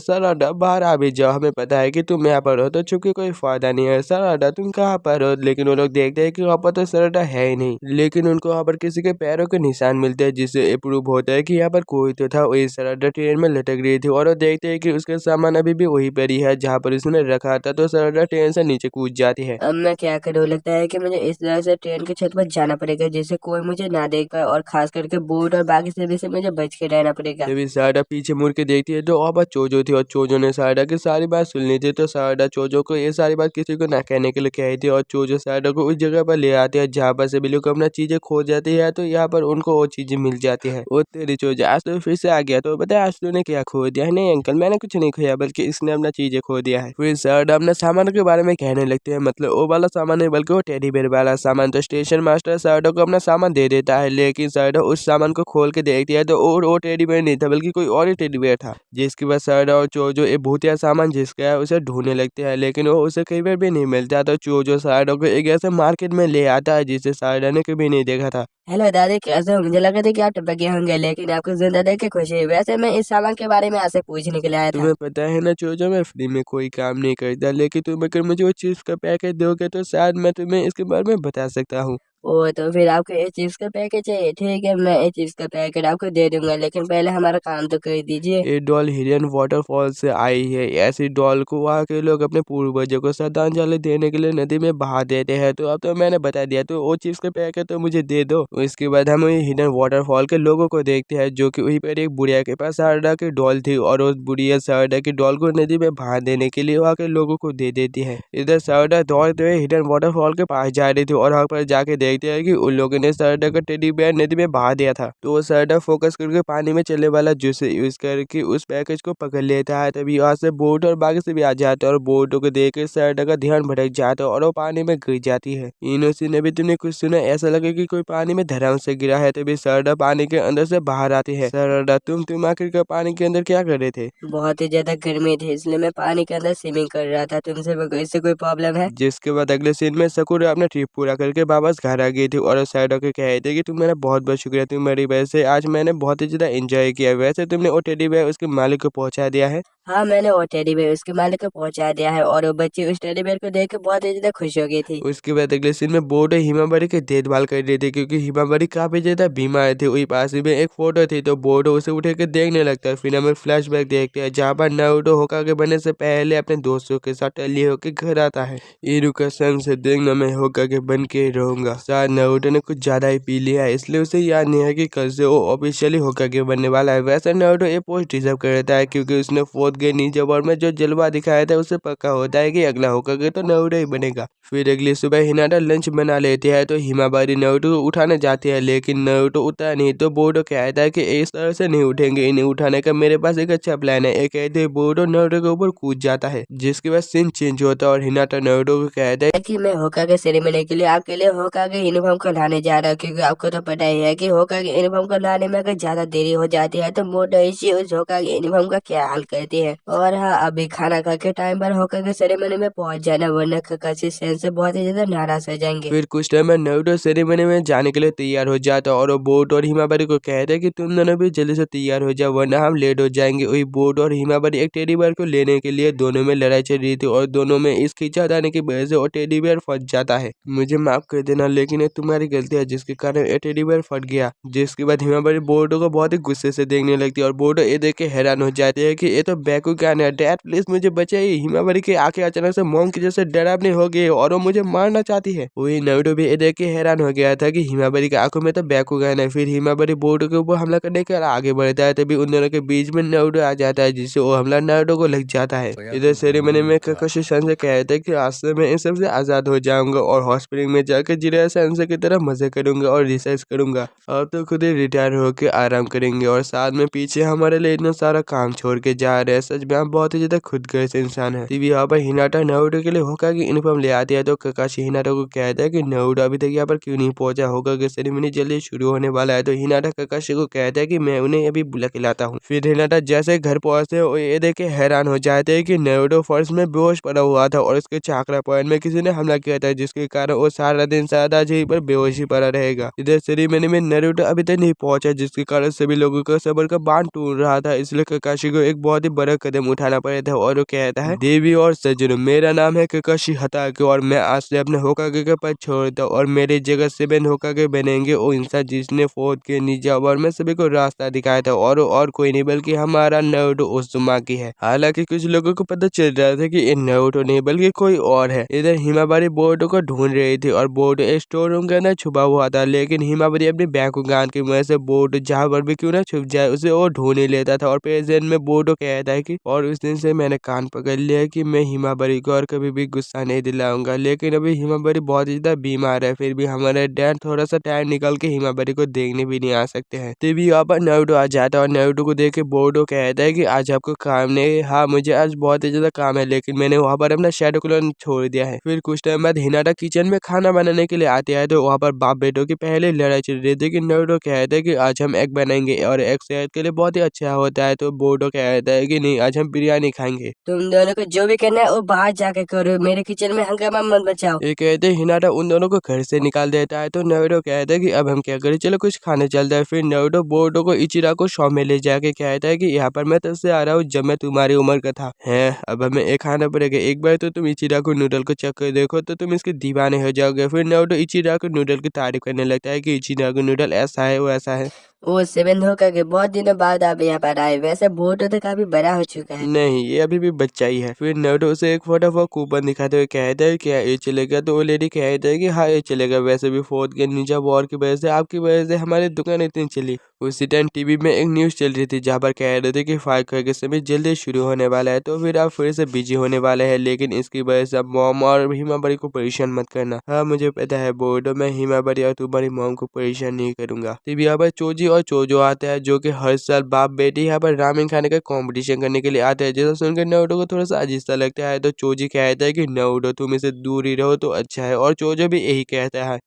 सराडा बाहर आ भी जाओ, हमें पता है कि तुम यहाँ पर हो तो चुपके कोई फायदा नहीं है। सराडा तुम कहाँ पर हो? लेकिन वो लोग देखते हैं कि वहाँ पर तो सराडा है ही नहीं, लेकिन उनको वहाँ पर किसी के पैरों के निशान मिलते हैं जिससे प्रूव होता है कि यहाँ पर कोई तो था। वही सराडा ट्रेन में लटक रही थी और वो देखते हैं कि उसका सामान अभी भी वहीं पर ही है जहाँ पर उसने रखा था। तो सराडा ट्रेन से नीचे कूद जाती है। अब मैं क्या करूँ, लगता है कि मुझे इस तरह से ट्रेन के छत पर जाना पड़ेगा जिससे कोई मुझे ना देख पाए और खास करके बोट और बाकी सभी से मुझे बच के रहना पड़ेगा। तभी सराडा पीछे मुड़ के देखती है तो वहाँ पर चोजो थी और चोजो ने सराडा की सारी बात सुन ली थी। तो सराडा चोजो को ये सारी बात किसी को ना कहने के लिए कही थी और चोजो सराडा को उस जगह पर ले आती है जहाँ पर सभी लोग अपना चीजें खो जाती है। तो यहाँ पर उनको वो चीजें मिल जाती है। वो तेरी चोजो, आज तो फिर से आ गया, तो बता आज तूने क्या खो दिया है? नहीं अंकल, मैंने कुछ नहीं खोया, बल्कि इसने अपना चीजें खो दिया है। फिर सराडा अपने सामान के बारे में कहने लगते हैं, मतलब वो वाला सामान नहीं बल्कि वो टेडी बेयर वाला सामान। तो स्टेशन मास्टर सराडा को अपना सामान दे देता है, लेकिन सराडा उस सामान को खोल के देखती है तो वो टेडी बेयर नहीं था बल्कि कोई और ही टेडी बेयर था। जिसके बाद सराडा और चोजो एक भूतिया सामान जिसका है उसे ढूंढने लगते हैं, लेकिन वो उसे कहीं पर भी नहीं मिलता। तो चोजो सराडा को एक ऐसे मार्केट में ले आता है जिसे सराडा ने कभी नहीं देखा था। हेलो दादी, कैसे हो? मुझे लगा था कि आप टपक गए होंगे, लेकिन आपको जिंदा देख के खुशी हुई। वैसे मैं इस सामान के बारे में आपसे पूछने के लिए आया था। तुम्हें पता है ना चोजो, मैं फ्री में कोई काम नहीं करता, लेकिन तुम अगर मुझे वो चीज का पैकेट दोगे तो शायद मैं तुम्हें इसके बारे में बता सकता हूँ। ओ, तो फिर आपको इस चिप्स का पैकेट चाहिए? ठीक है, मैं इस चिप्स का पैकेट आपको दे दूंगा, लेकिन पहले हमारा काम तो कर दीजिए। ये डॉल हिडन वाटरफॉल से आई है। ऐसी डॉल को वहाँ के लोग अपने पूर्वजों को श्रद्धांजलि देने के लिए नदी में बहा देते हैं। तो अब तो मैंने बता दिया, तो वो चिप्स का पैकेट तो मुझे दे दो। इसके बाद हम हिडन वाटरफॉल के लोगों को देखते हैं जो कि वहीं पर एक बुढ़िया के पास शारदा की डॉल थी और उस बुढ़िया शारदा की डॉल को नदी में बहा देने के लिए वहाँ के लोगों को दे देती है। इधर शारदा दौड़ते हुए हिडन वाटरफॉल के पास जा रही थी और वहाँ पर जाके देखते हैं कि उन लोगों ने शारदा का टेडी बेयर नदी में बहा दिया था। तो वो शारदा फोकस करके पानी में चलने वाला जूस यूज करके उस पैकेज को पकड़ लेता है। तभी वहाँ से बोट और बाकी से भी आ जाते हैं और बोटों को देख के शारदा का ध्यान भटक जाता है और वो पानी में गिर जाती है। इनोसी ने भी तुमने कुछ सुना? ऐसा लगे कि कोई पानी में धराम से गिरा है। तभी शारदा पानी के अंदर से बाहर आती है। शारदा, तुम आखिरकार पानी के अंदर क्या कर रहे थे? बहुत ही ज्यादा गर्मी थी, इसलिए मैं पानी के अंदर स्विमिंग कर रहा था। तुमसे इससे कोई प्रॉब्लम है? जिसके बाद अगले सीन में सकुरा अपना ट्रिप पूरा करके वापस घर आ गई थी और शारदा को कह रहे थे कि तुम मेरा बहुत बहुत शुक्रिया, तुम्हारी वजह से आज मैंने बहुत ही ज्यादा एंजॉय किया। वैसे तुमने वो टेडी बेयर उसके मालिक को पहुंचा दिया है? हाँ, मैंने वो टेडी बेयर उसके मालिक को पहुंचा दिया है और वो बच्ची उस टेडी बेयर को देख के बहुत ही ज्यादा खुश हो गई थी। उसके बाद अगले सीन में बोर्ड हिमाबरी की देखभाल कर रही थी क्योंकि हिमाबरी काफी ज्यादा बीमार थी। वही पास में एक फोटो थी तो बोर्ड उसे उठे के देखने लगता है। फिर हमें फ्लैशबैक देखते हैं जहाँ पर नारुतो होकागे बनने से पहले अपने दोस्तों के साथ टली होके घर आता है। इरुका संग से देखना मैं होकागे बन के रहूंगा। शायद नारुतो ने कुछ ज्यादा ही पी लिया है, इसलिए उसे याद नहीं है कि कल से वो ऑफिशियली होकागे बनने वाला है। वैसे नारुतो ये पोस्ट डिजर्व करता है क्योंकि उसने फोर्थ के नीचे वॉर में जो जलवा दिखाया था उससे पक्का होता है कि अगला होकागे तो नारुतो ही बनेगा। फिर अगली सुबह हिनाटा लंच बना लेते हैं तो हिमाबारी नारुतो को उठाने जाती है, लेकिन नारुतो उठता नहीं। तो बोर्डो कहता है कि इस तरह से नहीं उठेंगे, इन्हें उठाने का मेरे पास एक अच्छा प्लान है। एक कहते बोर्डो नारुतो के ऊपर कूद जाता है, जिसके बाद सीन चेंज होता है और हिनाटा नारुतो को कहता है कि मैं होकागे सेरेमनी के लिए आपके लिए होकागे यूनिफॉर्म को लाने जा रहा हूँ, क्योंकि आपको तो पता ही है कि होकागे यूनिफॉर्म को लाने में अगर ज्यादा देरी हो जाती है तो मोटोइची उस होकागे यूनिफॉर्म का क्या हाल करती है। और हाँ, अभी खाना खा के टाइम पर होकागे सेरेमनी में पहुंच जाना, वरना ककाशी सेन से बहुत ही ज्यादा नाराज हो जाएंगे। फिर कुछ टाइम में नारुतो सेरेमनी में जाने के लिए तैयार हो जाता है और वो बोट और हिमाबारी को कहते हैं कि तुम दोनों भी जल्दी से तैयार हो जाओ वरना हम लेट हो जाएंगे। वही बोट और हिमाबारी एक टेडी बेयर को लेने के लिए दोनों में लड़ाई चल रही थी और दोनों में इस खींचातानी की वजह से वो टेडी बेयर फट जाता है। मुझे माफ कर देना, लेकिन ये तुम्हारी गलती है जिसके कारण ये टेडी बेयर फट गया। जिसके बाद हिमाबारी बोटो को बहुत ही गुस्से से देखने लगती है और बोटो ये देख के हैरान हो जाती है कि ये तो बैकुगान है। डैड प्लीज मुझे बचाइए। हिमावरी की आंखें अचानक से मॉम की जैसे डरावनी हो गई और वो मुझे मारना चाहती है। वही नारुतो भी ये देख के हैरान हो गया था कि हिमावरी की आंखों में तो बैकुगान है। फिर हिमावरी बोर्डो के ऊपर हमला करने के लिए आगे बढ़ता है, तभी उन दोनों के बीच में नारुतो आ जाता है, जिससे वो हमला नारुतो को लग जाता है। इधर सेरेमनी में काकाशी सैंसे कहते हैं कि आज से मैं इन सबसे आजाद हो जाऊंगा और हॉस्पिटल में जाकर जिराया सैंसे की तरह मजे करूंगा और रिसर्च करूंगा। अब तो खुद ही रिटायर होकर आराम करेंगे और साथ में पीछे हमारे लिए इतना सारा काम छोड़ के जा रहे हैं। सच में आप बहुत ही ज्यादा खुदगर्ज इंसान है। तभी यहाँ पर हिनाटा नारुतो के लिए होकागे यूनिफॉर्म ले आती है, तो काकाशी हिनाटा को कहता है कि नारुतो अभी तक यहाँ पर क्यों नहीं पहुंचा। होकागे सेरेमनी जल्दी शुरू होने वाला है, तो हिनाटा काकाशी को कहता है कि मैं उन्हें अभी बुला के लाता हूँ। फिर हिनाटा जैसे घर पहुंचते हैं, वो ये देख के हैरान हो जाते हैं कि नारुतो फर्श में बेहोश पड़ा हुआ था और उसके चाकरा पॉइंट में किसी ने हमला किया था, जिसके कारण वो सारा दिन शायद आज यहीं पर बेहोश ही पड़ा रहेगा। इधर सेरेमनी में नारुतो अभी तक नहीं पहुंचा, जिसके कारण सभी लोगों का सब्र का बांध टूट रहा था। इसलिए काकाशी को एक बहुत ही बड़ा कदम उठाना पड़ा था और वो कहता है, देवी और सज्जनों, मेरा नाम है काकाशी हताके और मैं आज से अपने होकागे का पद छोड़ता हूँ और मेरी जगह 7 होकागे बनेंगे। वो इंसान जिसने फोर्थ के निंजा वार में सभी को रास्ता दिखाया था और कोई नहीं बल्कि हमारा नारुतो उज़ुमाकी है। हालांकि कुछ लोगों को पता चल रहा था कि ये नारुतो नहीं बल्कि कोई और है। इधर हिमावरी बोर्डो को ढूंढ रही थी और बोर्डो एक स्टोर रूम के अंदर छुपा हुआ था, लेकिन हिमावरी अपने बैकुगान की वजह से बोर्डो जहाँ पर भी क्यों ना छुप जाए उसे वो ढूंढ ही लेता था। और प्रेजेंट में बोर्डो कहता है कि और उस दिन से मैंने कान पकड़ लिया कि मैं हिमावरी को और कभी भी गुस्सा नहीं दिलाऊंगा। लेकिन अभी हिमावरी बहुत ही ज्यादा बीमार है, फिर भी हमारे डैड थोड़ा सा टाइम निकल के हिमावरी को देखने भी नहीं आ सकते हैं। तभी यहाँ पर नारुतो आ जाता है और नारुतो को देख के बोर्डो कहता है कि आज आपको काम नहीं है। हाँ, मुझे आज बहुत ही ज्यादा काम है, लेकिन मैंने वहाँ पर अपना शैडो क्लोन छोड़ दिया है। फिर कुछ टाइम बाद हिनाटा किचन में खाना बनाने के लिए आते हैं, तो वहाँ पर बाप बेटों की पहले लड़ाई चल रही थी कि नारुतो कहता है कि आज हम एग बनाएंगे और एग सेहत के लिए बहुत ही अच्छा होता है, तो बोर्डो कहता है कि नहीं, आज हम बिरयानी खाएंगे। तुम दोनों को जो भी करना है वो बाहर जाके करो, मेरे किचन में हंगामा मत बचाओ। ये कहते हिनाटा उन दोनों को घर से निकाल देता है, तो नारुतो कहता है कि अब हम क्या करें, चलो कुछ खाने चलता है। फिर नारुतो बोर्डो को इचिरा को शॉप में ले जाके कहता है कि यहाँ पर मैं तब से आ रहा हूँ जब मैं तुम्हारी उम्र का था। है अब हमें एक खाना पड़ेगा। एक बार तो तुम इचिरा को नूडल को चख कर देखो तो तुम इसके दीवाने हो जाओगे। फिर नारुतो इचिरा को नूडल की तारीफ करने लगता है कि इचिरा को नूडल ऐसा है वो ऐसा है। वो 7 होकागे बहुत दिनों बाद आप यहाँ पर आए, वैसे बोर्डो तो काफी बड़ा हो चुका है। नहीं, ये अभी भी बच्चा ही है। फिर नारुतो उसे एक फटाफट कूपन दिखाते हुए कहता है क्या ये चलेगा, तो वो लेडी कहता है कि हाँ ये चलेगा। वैसे भी फोर्थ के निंजा वॉर की वजह से आपकी वजह से हमारी दुकान इतनी चली। उसी टाइम टीवी में एक न्यूज चल रही थी जहाँ पर कह रहे थे कि फाइट के समय जल्दी शुरू होने वाला है, तो फिर आप फिर से बिजी होने वाले हैं, लेकिन इसकी वजह से आप मॉम और हिमावरी को परेशान मत करना। हाँ मुझे पता है बोर्डो, मैं हिमावरी और तुम्हारी मॉम को परेशान नहीं करूंगा। तभी यहाँ पर चोजी और चोजो आता है, जो कि हर साल बाप बेटी यहाँ पर रामेन खाने का कंपटीशन करने के लिए आते हैं। जैसा सुनकर नारुतो को थोड़ा सा अजीब सा लगता है, तो चोजी कहता है कि नारुतो तुम इसे दूर ही रहो तो अच्छा है, और चोजो भी यही कहता है।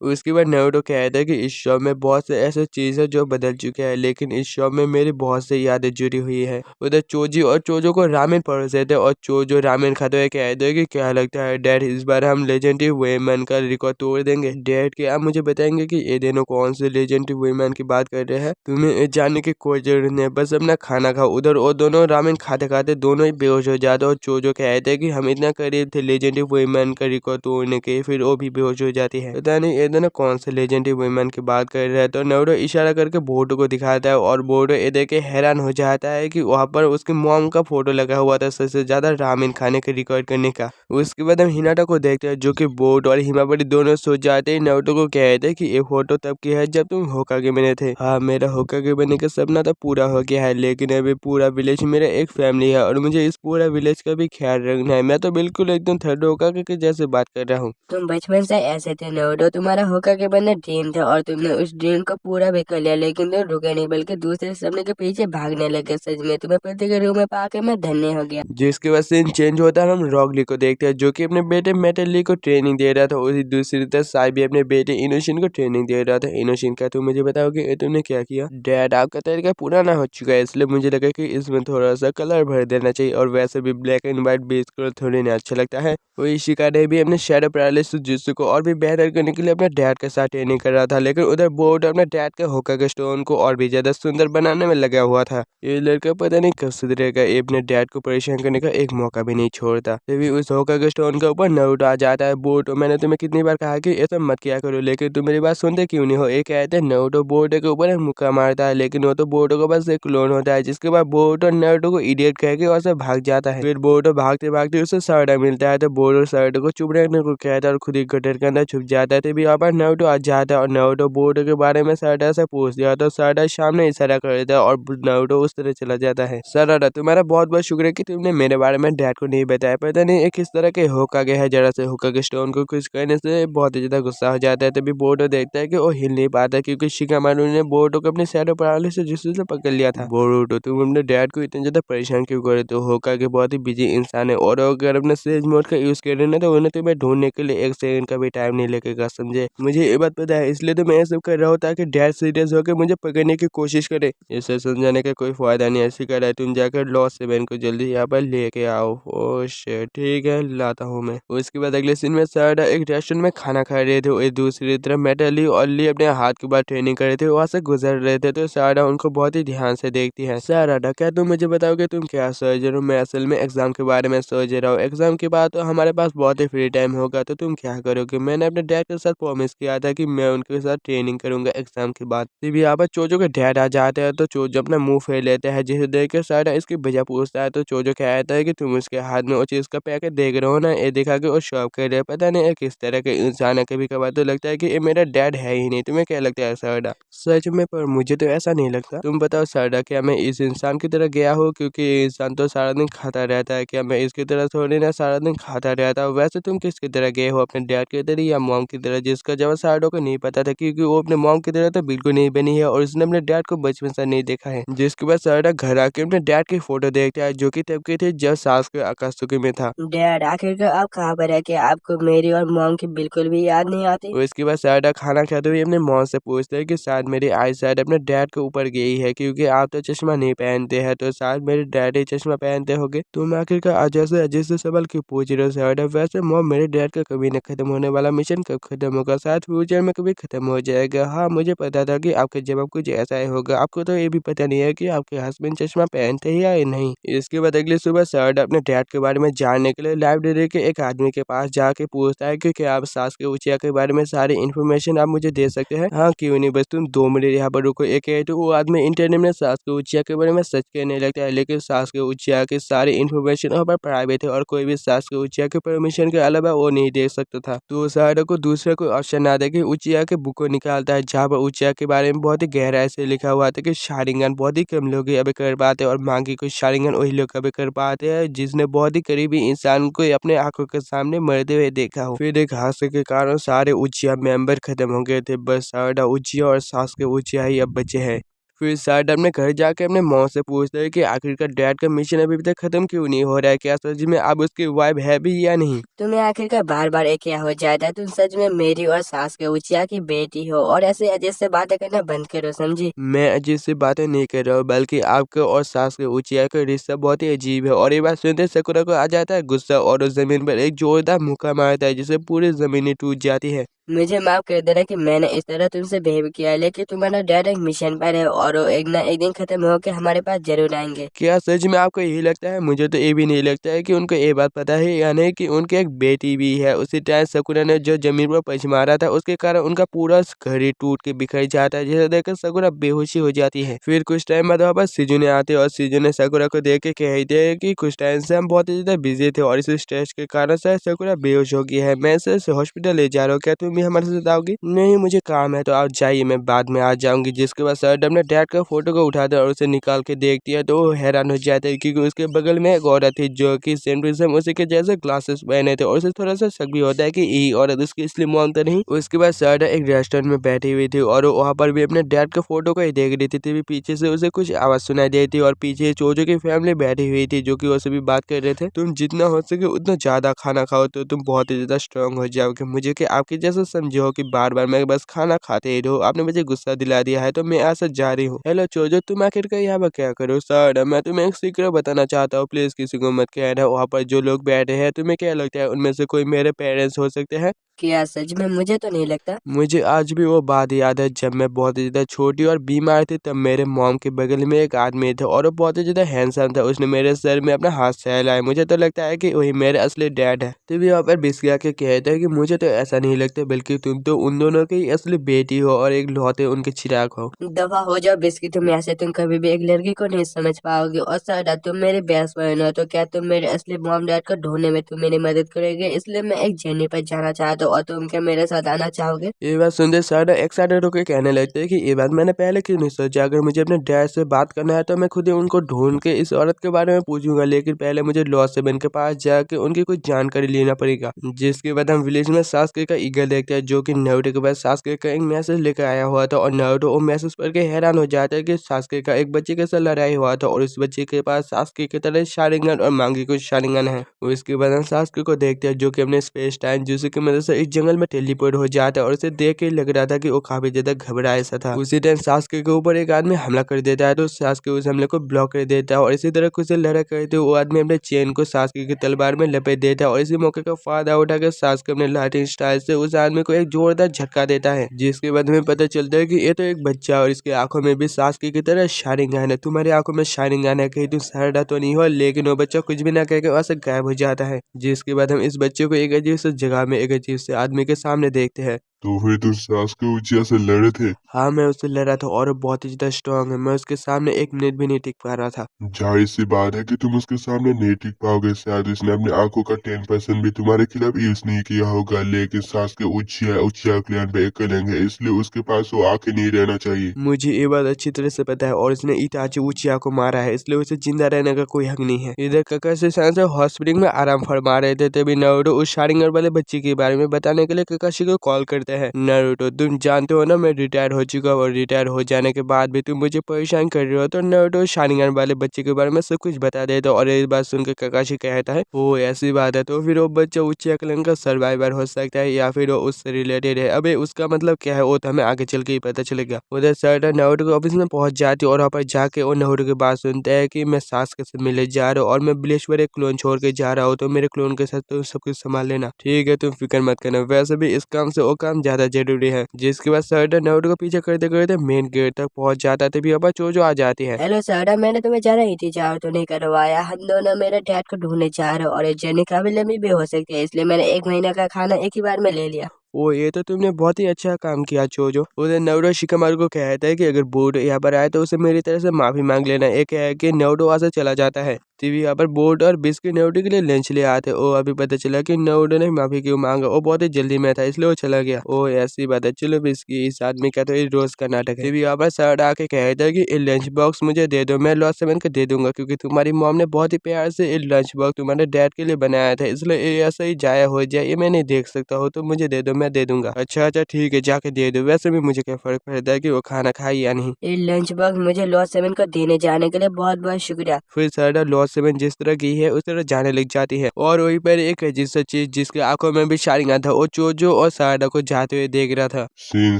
उसके बाद नारुतो कहता है कि इस शॉप में बहुत से ऐसे चीज है जो बदल चुके हैं, लेकिन इस शॉप में मेरी बहुत से यादें जुड़ी हुई है। उधर चोजी और चोजो को रामेन परोसे थे और चोजो रामेन खाते हुए कहते हैं कि क्या लगता है डैड, इस बार हम लेजेंडरी वुमेन का रिकॉर्ड तोड़ देंगे। डैड क्या आप मुझे बताएंगे कि ये दोनों कौन से लेजेंडरी वुमेन की बात कर रहे हैं? तुम्हें जानने की कोई जरूरत नहीं, बस अपना खाना खाओ। उधर वो दोनों रामेन खाते खाते दोनों ही बेहोश हो जाते और चोजो कहते हैं कि हम इतना करीब थे लेजेंडरी वुमेन का रिकॉर्ड तोड़ने के, फिर वो भी बेहोश हो जाती है। पता नहीं दोनों कौन से लेजेंडरी वुमेन की बात कर रहे हैं। तो नारुतो इशारा करके बोर्डो को दिखाता है और बोर्डो ये देख के हैरान हो जाता है कि वहाँ पर उसकी मॉम का फोटो लगा हुआ था सबसे ज्यादा रामेन खाने के रिकॉर्ड करने का। उसके बाद हम हिनाटा को देखते हैं, जो कि बोर्डो और हिमावरी दोनों सो जाते हैं। नारुतो को कहते हैं कि ये फोटो तब की है जब तुम होकागे बने थे। हाँ, मेरा होकागे बनने का सपना तो पूरा हो गया है, लेकिन अभी पूरा विलेज मेरा एक फैमिली है और मुझे इस पूरा विलेज का भी ख्याल रखना है। मैं तो बिल्कुल एकदम थर्ड होकागे के जैसे बात कर रहा हूँ। तुम बचपन से ऐसे थे नारुतो, तुम्हारा होकागे बनना ड्रीम था और तुमने उस ड्रीम को पूरा भी कर लिया, लेकिन तुम रुके नहीं बल्कि दूसरे सपने के पीछे भागने लगे। सच में तुम्हें पति के रूम में पाके मैं धन्य हो गया। जिसके बाद सीन चेंज होता है, हम रॉक ली को देखते हैं, जो कि अपने बेटे मेटल ली को ट्रेनिंग दे रहा था। उसी दूसरी तरफ साई भी अपने बेटे इनोशिन को ट्रेनिंग दे रहा था। इनोशिन का तुम मुझे बताओगे ये तुमने क्या किया? डैड, आपका तरीका पुराना हो चुका है, इसलिए मुझे लगा कि इसमें थोड़ा सा कलर भर देना चाहिए, और वैसे भी black and white base colour थोड़ी ना अच्छा लगता है। वही शिकारे भी अपने शैडो पैरालिसिस जुत्सु को और भी बेहतर करने के लिए अपने अपने डैड के साथ ट्रेनिंग कर रहा था, लेकिन उधर बोरुतो अपने डैड के होकागे स्टोन को और भी ज्यादा सुंदर बनाने में लगा हुआ था। ये लड़का पता नहीं कब सुधरेगा, ये अपने डैड को परेशान करने का एक मौका भी नहीं छोड़ता। तभी उस होकागे स्टोन के ऊपर नारुतो आ जाता है। बोरुतो, मैंने तुम्हें कितनी बार कहा कि ये सब मत किया करो, लेकिन तुम मेरी बात सुनते क्यों नहीं हो। ये कहते हैं नारुतो बोरुतो के ऊपर एक मुक्का मारता है, लेकिन वो तो बोरुतो के पास एक क्लोन होता है। जिसके बाद बोरुतो नारुतो को इडियट कह के और से भाग जाता है। फिर बोरुतो भागते भागते उसे साराडा मिलता है, तो बोरुतो साराडा को चुप रहने को कहता है और खुद ही गटर के अंदर छुप जाता है। तभी यहाँ पर नारुतो आ जाता है और नारुतो बोरुतो के बारे में साराडा से पूछ लिया, तो साराडा सामने इशारा कर देता है और नारुतो उस तरह चला जाता है। साराडा, तुम्हारा बहुत बहुत शुक्रिया कि तुमने मेरे बारे में डैड को नहीं बताया। पता नहीं ये किस तरह के होकागे है, जरा से होकागे स्टोन को कुछ कहने से बहुत ही ज्यादा गुस्सा हो जाता है। तभी बोरुतो देखता है कि वो हिल नहीं पाता, क्योंकि शिकामारु ने बोरुतो को अपने शैडो पैरालिसिस से पकड़ लिया था। बोरुतो, तुम अपने डैड को इतने ज्यादा परेशान क्यों कर रहे हो। होकागे बहुत ही बिजी इंसान है, और अगर अपने सेज मोड का यूज कर रहे ना, तो उन्हें तुम्हें ढूंढने के लिए एक सेकंड का भी टाइम नहीं लगेगा, समझे। मुझे ये बात पता है, इसलिए तो मैं ये सब कर रहा हूँ ताकि डैड सीरियस होकर मुझे पकड़ने की कोशिश करे। इसे समझाने का कोई फायदा नहीं है। ऐसी कह रहा है, तुम जाकर लॉस 7 को जल्दी यहाँ पर लेके आओ। ओ शिट, ठीक है, लाता हूँ मैं। उसके बाद अगले सीन में साराडा एक रेस्टोरेंट में खाना खा रहे थे, और दूसरी तरफ मेटाली और ली अपने हाथ के बाद ट्रेनिंग कर रहे थे, वहाँ से गुजर रहे थे। तो साराडा उनको बहुत ही ध्यान से देखती है। साराडा, क्या तुम मुझे बताओगे तुम क्या सोच रहे हो। मैं असल में एग्जाम के बारे में सोच रहा हूँ। एग्जाम के बाद तो हमारे पास बहुत ही फ्री टाइम होगा, तो तुम क्या करोगे। मैंने अपने डैड के साथ प्रॉमिस किया था कि मैं उनके साथ ट्रेनिंग करूंगा एग्जाम के बाद। तभी यहाँ पर चोजो के डैड आ जाते हैं, तो चोजो अपना मुंह फेर लेता है, जिसे देख के साराडा इसकी वजह पूछता है। तो चोजो कहता है कि तुम उसके हाथ में वो चीज का पैकेट देख रहे हो ना, ये दिखा के वो शॉप कर रहे हैं। पता नहीं किस तरह के इंसान है, कभी कभार तो लगता है कि ये मेरा डैड है ही नहीं। तुम्हें क्या लगता है साराडा। सच में, पर मुझे तो ऐसा नहीं लगता। तुम बताओ साराडा, क्या मैं इस इंसान की तरह गया हूँ, क्योंकि ये इंसान तो सारा दिन खाता रहता है। क्या मैं इसकी तरह थोड़ी ना सारा दिन खाता रहता हूँ। वैसे तुम किसकी तरह गए हो, अपने डैड की तरह या मॉम की तरह। जिसका जवाब साराडा को नहीं पता था, क्योंकि वो अपने मॉम की तरह तो बिल्कुल नहीं बनी है, और उसने अपने डैड को बचपन से नहीं देखा है। जिसके बाद साराडा घर आके अपने डैड की फोटो देखता है, जो कि तब की थी जब सासुके अकात्सुकी में था। डैड, आखिरकार आप कहाँ पर है कि आपको मेरी और मॉम की बिल्कुल भी याद नहीं आती। और इसके बाद साराडा खाना खाते हुए अपने मॉम से पूछते हैं कि शायद मेरी आई शायद अपने डैड के ऊपर गई है, क्योंकि आप तो चश्मा नहीं पहनते हैं, तो शायद मेरे डैड ही चश्मा पहनते होंगे। तुम आखिरकार अजय से अजीत से सवाल क्यों पूछ रहे हो साराडा। वैसे मॉम, मेरे डैड का कभी न खत्म होने वाला मिशन कब खत्म होगा, शायद फ्यूचर में कभी खत्म हो जाएगा। हाँ, मुझे पता था कि आपका जवाब कुछ ऐसा ही होगा। आपको तो ये भी पता नहीं है कि आपके हस्बैंड चश्मा पहनते हैं या नहीं। इसके बाद अगली सुबह साराडा अपने डैड के बारे में जानने के लिए लाइब्रेरी के एक आदमी के पास जाके पूछता है कि क्या आप सासुके उचिया के बारे में सारी इन्फॉर्मेशन आप मुझे दे सकते हैं। हाँ, क्यों नहीं, बस तुम 2 मिनट यहाँ पर रुको। एक है तो वो आदमी इंटरनेट में सासुके उचिया के बारे में सच कहने लगता है, लेकिन सासुके उचिया की सारी इन्फॉर्मेशन वहाँ पर प्राइवेट है, और कोई भी सासुके उचिया के परमिशन के अलावा वो नहीं देख सकता था। तो साराडा को दूसरा कोई ऑप्शन ना दे के उचिया के बुक को निकालता है, जहाँ पर उचिया के बारे में बहुत ही गहराई से लिखा हुआ था कि शारिंगन बहुत ही कम लोग अभी कर पाते हैं, और मांगी को शारिंगन वही लोग अभी कर पाते हैं जिसने बहुत ही करीबी इंसान को अपने आंखों के सामने मरते हुए देखा हो। फिर एक हादसे के कारण सारे उचिया मेंबर खत्म हो गए थे, बस साराडा उचिया और सासुके उचिया ही अब बचे हैं। फिर साराडा अपने घर जाके अपने मॉम से पूछता है कि आखिरकार डैड का मिशन अभी तक खत्म क्यों नहीं हो रहा है। क्या सच में अब उसकी वाइफ है भी या नहीं। तुम्हें आखिरकार बार बार एक क्या हो जाता है। तुम सच में मेरी और सासुके उचिया की बेटी हो, और ऐसे अजय से बातें करना बंद करो, समझी। मैं अजीब से बातें नहीं कर रहा हूँ, बल्कि आपके और सासुके उचिया का रिश्ता बहुत ही अजीब है। और ये बात सुनते सकुरा को आ जाता है गुस्सा, और उस जमीन पर एक जोरदार मुक्का मारता है, जिससे पूरी जमीन टूट जाती है। मुझे माफ कर देना कि मैंने इस तरह तुमसे बिहेव किया है, लेकिन तुम्हारा डैड एक मिशन पर है, और वो एक ना एक दिन खत्म होकर हमारे पास जरूर आएंगे। क्या सच में आपको यही लगता है। मुझे तो ये भी नहीं लगता है कि उनको ये बात पता है या नहीं कि उनकी एक बेटी भी है। उसी टाइम सकुरा ने जो जमीन पर पंच मारा था, उसके कारण उनका पूरा घर ही टूट के बिखर जाता है, जिसे देखकर सकुरा बेहोशी हो जाती है। फिर कुछ टाइम बाद वहाँ पर सिजुने आते हैं, और सिजुने सकुरा को देख के कहते हैं कि कुछ टाइम से हम बहुत ही ज्यादा बिजी थे, और इस स्ट्रेस के कारण शायद सकुरा बेहोश हो गई है। मैं इसे हॉस्पिटल ले जा रहा हूँ, क्या तुम भी हमारे साथ आओगी। नहीं, मुझे काम है, तो आप जाइए, मैं बाद में आ जाऊंगी। जिसके बाद साराडा अपने डैड का फोटो को उठाते और उसे निकाल के देखती है, तो वो हैरान हो जाता है, क्योंकि उसके बगल में एक औरत थी जो कि सेम टू सेम उसी के जैसे ग्लासेस पहने थे, और उसे थोड़ा सा शक भी होता है कि ये औरत उसकी इसलिए मॉम तो नहीं। उसके बाद साराडा एक रेस्टोरेंट में बैठी हुई थी, और वहाँ पर भी अपने डैड का फोटो को ही देख रही थी। तभी पीछे से उसे कुछ आवाज सुनाई दी थी, और पीछे चोजो की फैमिली बैठी हुई थी, जो कि वो सभी बात कर रहे थे। तुम जितना हो सके उतना ज्यादा खाना खाओ, तो तुम बहुत ही ज्यादा स्ट्रांग हो जाओगे। मुझे कि आपके जैसा समझो कि बार बार मैं बस खाना खाते ही रहो। आपने मुझे गुस्सा दिला दिया है, तो मैं आज से जा रही हूँ। हेलो चोजो, तुम आखिरकार यहाँ पर क्या करो। साराडा, मैं तुम्हें एक सीक्रेट बताना चाहता हूँ, प्लीज किसी को मत कहना। वहाँ पर जो लोग बैठे हैं, तुम्हें क्या लगता है उनमें से कोई मेरे पेरेंट्स हो सकते हैं। क्या सच में? मुझे तो नहीं लगता। मुझे आज भी वो बात याद है जब मैं बहुत ही ज़्यादा छोटी और बीमार थी, तब मेरे मॉम के बगल में एक आदमी था और वो बहुत ही ज़्यादा हैंडसम था। उसने मेरे सर में अपना हाथ सहलाया। मुझे तो लगता है कि वही मेरे असली डैड है। तभी यहाँ पर बिस्किया के कहते हैं कि मुझे तो ऐसा नहीं लगता, बल्कि तुम तो उन दोनों की असली बेटी हो और एक लौते उनके चिराग हो। दफा हो जाओ बिस्किट, तुम ऐसे तुम कभी भी एक लड़की को नहीं समझ पाओगे। और सादा, तुम मेरे बेस्ट फ्रेंड हो, तो क्या तुम मेरे असली मॉम डैड को ढूंढने में तुम मेरी मदद करोगे? इसलिए मैं एक जर्नी पर जाना चाहता हूँ और तुम क्या मेरे साथ आना चाहोगे? ये बात सुनते सारा एक्साइटेड होकर कहने लगते हैं कि ये बात मैंने पहले क्यों नहीं सोचा। अगर मुझे अपने डैड से बात करना है तो मैं खुद ही उनको ढूंढ के इस औरत के बारे में पूछूंगा, लेकिन पहले मुझे लॉ सेवन के पास जाके उनकी कुछ जानकारी लेना पड़ेगा। जिसके बाद हम विलेज में सास्के का ईगल देखते हैं, जो कि नारुतो के पास सास्के का एक मैसेज लेकर आया हुआ था और नारुतो वो मैसेज पढ़ के हैरान हो जाता है कि सास्के का एक बच्चे के साथ लड़ाई हुआ था और उस बच्चे के पास सास्के की तरह शारिंगन और मांगी कुछ शारिंगन है। उसके बाद हम सास्के को देखते हैं, जो कि अपने स्पेस टाइम जूसे की मदद से इस जंगल में टेलीपोर्ट हो जाता है और उसे देख के लग रहा था कि वो काफी ज्यादा घबराया सा था। उसी टाइम सास्के के ऊपर एक आदमी हमला कर देता है, तो सास्के उस हमले को ब्लॉक कर देता है और इसी तरह कुछ लड़ाई करते हुए वो आदमी अपने चेन को सास्के की तलवार में लपेट देता है और इसी मौके का फायदा उठाकर सास्के अपने लाठी स्टाइल से उस आदमी को एक जोरदार झटका देता है। जिसके बाद हमें पता चलता है कि ये तो एक बच्चा और इसकी आंखों में भी सास्के की तरह शारिंगन है। तुम्हारी आंखों में शारिंगन है, कहीं तुम सारदा तो नहीं हो? लेकिन वो बच्चा कुछ भी ना कहकर वहां से गायब हो जाता है। जिसके बाद हम इस बच्चे को एक अजीब से जगह में एक अजीब से आदमी के सामने देखते हैं। तो फिर तुम सास्के उचिया से लड़े थे? हाँ, मैं उससे लड़ा था और वो बहुत ही ज्यादा स्ट्रांग है। मैं उसके सामने एक मिनट भी नहीं टिक पा रहा था। जाहिर सी बात है कि तुम उसके सामने नहीं टिक पाओगे। शायद उसने अपनी आंखों का 10% भी तुम्हारे खिलाफ यूज नहीं किया होगा, लेकिन सास्के उचिया उचिया क्लैन पे करेंगे, इसलिए उसके पास वो आंखें नहीं रहना चाहिए। मुझे ये बात अच्छी तरह से पता है और इसने इताची उचिया को मारा है, इसलिए उसे जिंदा रहने का कोई हक नहीं है। इधर ककाशी सांसे हॉस्पिटल में आराम फरमा रहे थे, तभी नारुतो उस शारिंगन वाले बच्चे के बारे में बताने के लिए ककाशी को कॉल करते हैं। नारुतो, तुम जानते हो ना मैं रिटायर हो चुका हूँ और रिटायर हो जाने के बाद भी तुम मुझे परेशान कर रहे हो। तो नारुतो शारिंगन वाले बच्चे के बारे में सब कुछ बता देता और ये बात सुनकर ककाशी कहता है ओ ऐसी बात है, तो फिर वो बच्चा उचिया क्लैन का सर्वाइवर हो सकता है या फिर वो उससे रिलेटेड है। अबे उसका मतलब क्या है वो तो हमें आगे चल के ही पता चलेगा। उधर सर्टा नारुतो के ऑफिस में पहुंच जाती है और वहाँ पर जाके वो नारुतो की बात सुनते हैं कि मैं सास्के से मिलने जा रहा हूँ और मैं बिलेश्वर एक क्लोन छोड़ के जा रहा हूँ, तो मेरे क्लोन के साथ तो सब कुछ संभाल लेना। ठीक है, तुम फिक्र मत करना, वैसे भी इस काम से वो काम ज्यादा जरूरी है। जिसके बाद सर्टा नारुतो को पीछे करते करते मेन गेट तक पहुंच जाता है, तभी अब चोजो आ जाती है। हेलो सादा, मैंने तुम्हें ज्यादा इंतजार तो नहीं करवाया। हम दोनों मेरे डैड को ढूंढने जा रहे हो और ये जर्नी काफी लंबी भी हो सकती है, इसलिए मैंने 1 महीना का खाना एक ही बार में ले लिया। ओ ये तो तुमने बहुत ही अच्छा काम किया चोजो। उधर नारुतो शिकामारु को कहता है कि अगर बोर्ड यहाँ पर आए तो उसे मेरी तरफ से माफी मांग लेना। एक है कि नारुतो वहाँ से चला जाता है, तभी यहाँ पर बोर्ड और बिस्किट नारुतो के लिए लंच ले आते। ओ अभी पता चला कि नारुतो ने माफी क्यों मांगा, वो बहुत ही जल्दी में था इसलिए वो चला गया। ओ ऐसी बात है, चलो बिस्किट इस आदमी का तो ये रोज का नाटक है। तभी यहाँ पर सर आके कहता है कि ये लंच बॉक्स मुझे दे दो, मैं लॉस सेवन को दे दूंगा क्योंकि तुम्हारी मॉम ने बहुत ही प्यार से ये लंच बॉक्स तुम्हारे डैड के लिए बनाया था, इसलिए ये ऐसा ही जाया हो जाए ये मैं नहीं देख सकता हूँ, तो मुझे दे दो, मैं दे दूंगा। अच्छा ठीक है, जाके दे दो, वैसे भी मुझे क्या फर्क पड़ता है कि वो खाना खाए या नहीं। ये लंच बॉक्स मुझे लॉस 7 को देने जाने के लिए बहुत बहुत शुक्रिया। फिर सारा लॉस सेवन जिस तरह की है उस तरह जाने लग जाती है और वहीं पर एक अजीब सा चीज जिसके आंखों में भी शारिंगन था, वो चोजो और सारडा को जाते हुए देख रहा था। सीन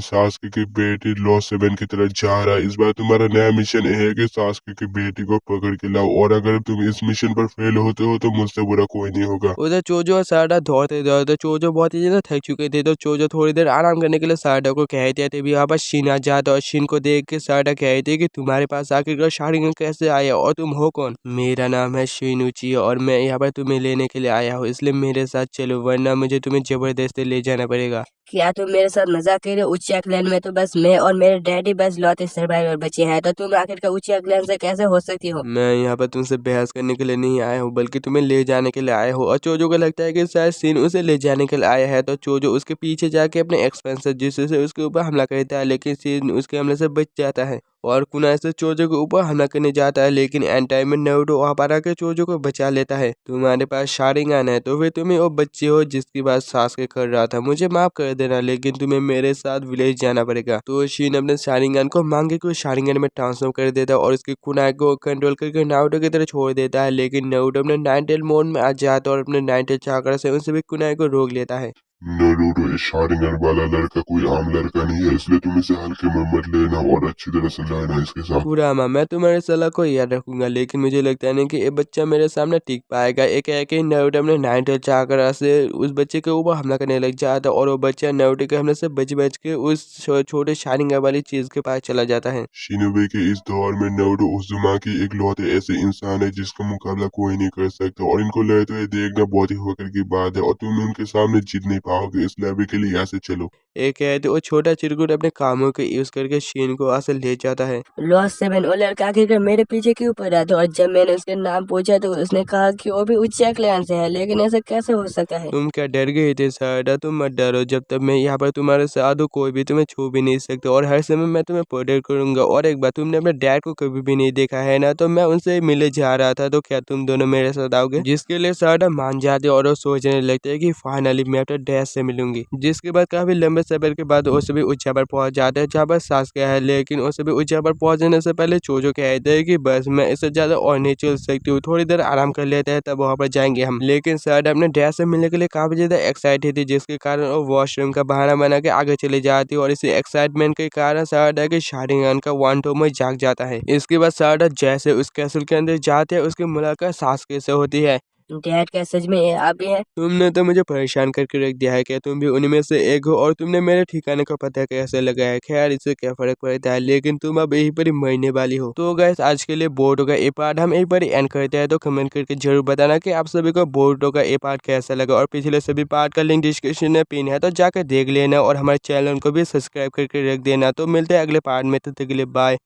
सास्के की बेटी लॉ सेवन की तरफ जा रहा है। इस बार तुम्हारा नया मिशन है कि सास्के की बेटी को पकड़ के लाओ, और अगर तुम इस मिशन पर फेल होते हो तो मुझसे बुरा कोई नहीं होगा। उधर चोजो और सारडा दौड़ते दौड़ते चोजो बहुत ही ज्यादा थक चुके थे, तो चोजो थोड़ी देर आराम करने के लिए सारडा को कहते थे। यहाँ पर शीन आ जाता और शीन को देख के सारडा कहते कि तुम्हारे पास आखिरकार शारिंगन कैसे आया और तुम हो कौन? मेरा नाम है शिनुची और मैं यहाँ पर तुम्हें लेने के लिए आया हूँ, इसलिए मेरे साथ चलो वरना मुझे तुम्हें जबरदस्ती ले जाना पड़ेगा। क्या तुम मेरे साथ मजाक कर रहे हो? उचिया क्लैन में तो बस मैं और मेरे डैडी बस लौते सर्वाइवर बचे हैं, तो तुम आखिरकार उचिया क्लैन से कैसे हो सकती हो? मैं यहाँ पर तुमसे बहस करने के लिए नहीं आया हूँ, बल्कि तुम्हें ले जाने के लिए आया हूँ। और चोजो को लगता है कि शायद सीन उसे ले जाने के लिए आया है, तो चोजो उसके पीछे जाके अपने एक्सपेंसर जिससे उसके ऊपर हमला करता है, लेकिन सीन उसके हमले से बच जाता है और कुनाई से चोजो के ऊपर हमला करने जाता है, लेकिन एंड टाइम में नारुतो वहाँ पर आकर चोजो को बचा लेता है। तुम्हारे पास शारिंगन है तो फिर तुम्हें वो बच्चे हो जिसकी बात सास्के कर रहा था, मुझे माफ कर देना, लेकिन तुम्हें मेरे साथ विलेज जाना पड़ेगा। तो शीन अपने शारिंगन को मांगे को शारिंगन में ट्रांसफॉर्म कर देता है और उसकी कुनाई को कंट्रोल करके नारुतो की तरह छोड़ देता है, लेकिन नारुतो अपने नाइन टेल मोड में आ जाता है और अपने नाइन टेल चाक्रा से उनसे भी कुनाई को रोक लेता है। नारुतो इस शारिंगन वाला लड़का कोई आम लड़का नहीं है, इसलिए तुम इसे हल्के में मत लेना और अच्छी तरह से रहना इसके साथ। कुरामा, मैं तुम्हारी सलाह को याद रखूंगा, लेकिन मुझे लगता नहीं कि ये बच्चा मेरे सामने टिक पाएगा। एक है कि नारुतो अपने नाइटो चाकरा से उस बच्चे के ऊपर हमला करने लग जाता और वो बच्चा नारुतो के हमले से बच के उस छोटे शारिंगन वाली चीज के पास चला जाता है। शिनोबे के इस दौर में नारुतो उज़ुमाकी इकलौते ऐसे इंसान है जिसका मुकाबला कोई नहीं कर सकता और इनको लड़ते हुए देखना बहुत ही फख्र की बात है और तुम उनके सामने जीत नहीं पाओगे, इसलिए अभी के लिए ऐसे चलो। एक है तो वो छोटा चिरकुट अपने कामों के यूज करके शीन को वहाँ से ले जाता है। लॉस 7 वो लड़का आखिरकार मेरे पीछे क्यों पड़ा था, और जब मैंने उसके नाम पूछा तो उसने कहा कि वो भी उच्चा क्लैन से है, लेकिन ऐसा कैसे हो सकता है? तुम क्या डर गए थे सारदा? तुम मत डरो, जब तक मैं यहाँ पर तुम्हारे साथ हूँ कोई भी तुम्हें छू भी नहीं सकता और हर समय मैं तुम्हें प्रोटेक्ट करूंगा। और एक बार तुमने अपने डैड को कभी भी नहीं देखा है ना, तो मैं उनसे मिलने जा रहा था, तो क्या तुम दोनों मेरे साथ आओगे? जिसके लिए सारदा मान जाते और वो सोचने लगते है कि फाइनली मैं अपने डैड से मिलूंगी। जिसके बाद काफी लंबे सफर के बाद वो सभी ऊंचा पर पहुंच जाते हैं जहाँ पर सास्किया है, लेकिन वो सभी ऊंचा पर पहुंचने से पहले चोजो कहते हैं कि बस मैं इससे ज्यादा और नहीं चल सकती हूँ, थोड़ी देर आराम कर लेते हैं तब वहाँ पर जाएंगे हम। लेकिन सारदा अपने डैड से मिलने के लिए काफी ज्यादा एक्साइटेड थी, जिसके कारण वो वॉशरूम का बहाना बना के आगे चली जाती और इसी एक्साइटमेंट के कारण सारदा के शारिंगन का वांटो में जाग जाता है। इसके बाद सारदा जैसे उस कैसल के अंदर जाते हैं उसकी मुलाकात सास्किया से होती है। डैड क्या सच में आप ही हैं? तुमने तो मुझे परेशान करके रख दिया है, क्या तुम भी उन्हीं में से एक हो? और तुमने मेरे ठिकाने का पता कैसे लगाया? खैर इससे क्या फर्क पड़ता है, लेकिन तुम अब यहीं पर ही मरने वाली हो। तो गाइस आज के लिए बोरुतो का ये पार्ट हम एक बार एंड करते हैं, तो कमेंट करके जरूर बताना कि आप सभी को बोरुतो का ये पार्ट कैसा लगा। और पिछले सभी पार्ट का लिंक डिस्क्रिप्शन में पिन है, तो जाकर देख लेना और हमारे चैनल को भी सब्सक्राइब करके रख देना। तो मिलते हैं अगले पार्ट में, तब तक के लिए बाय।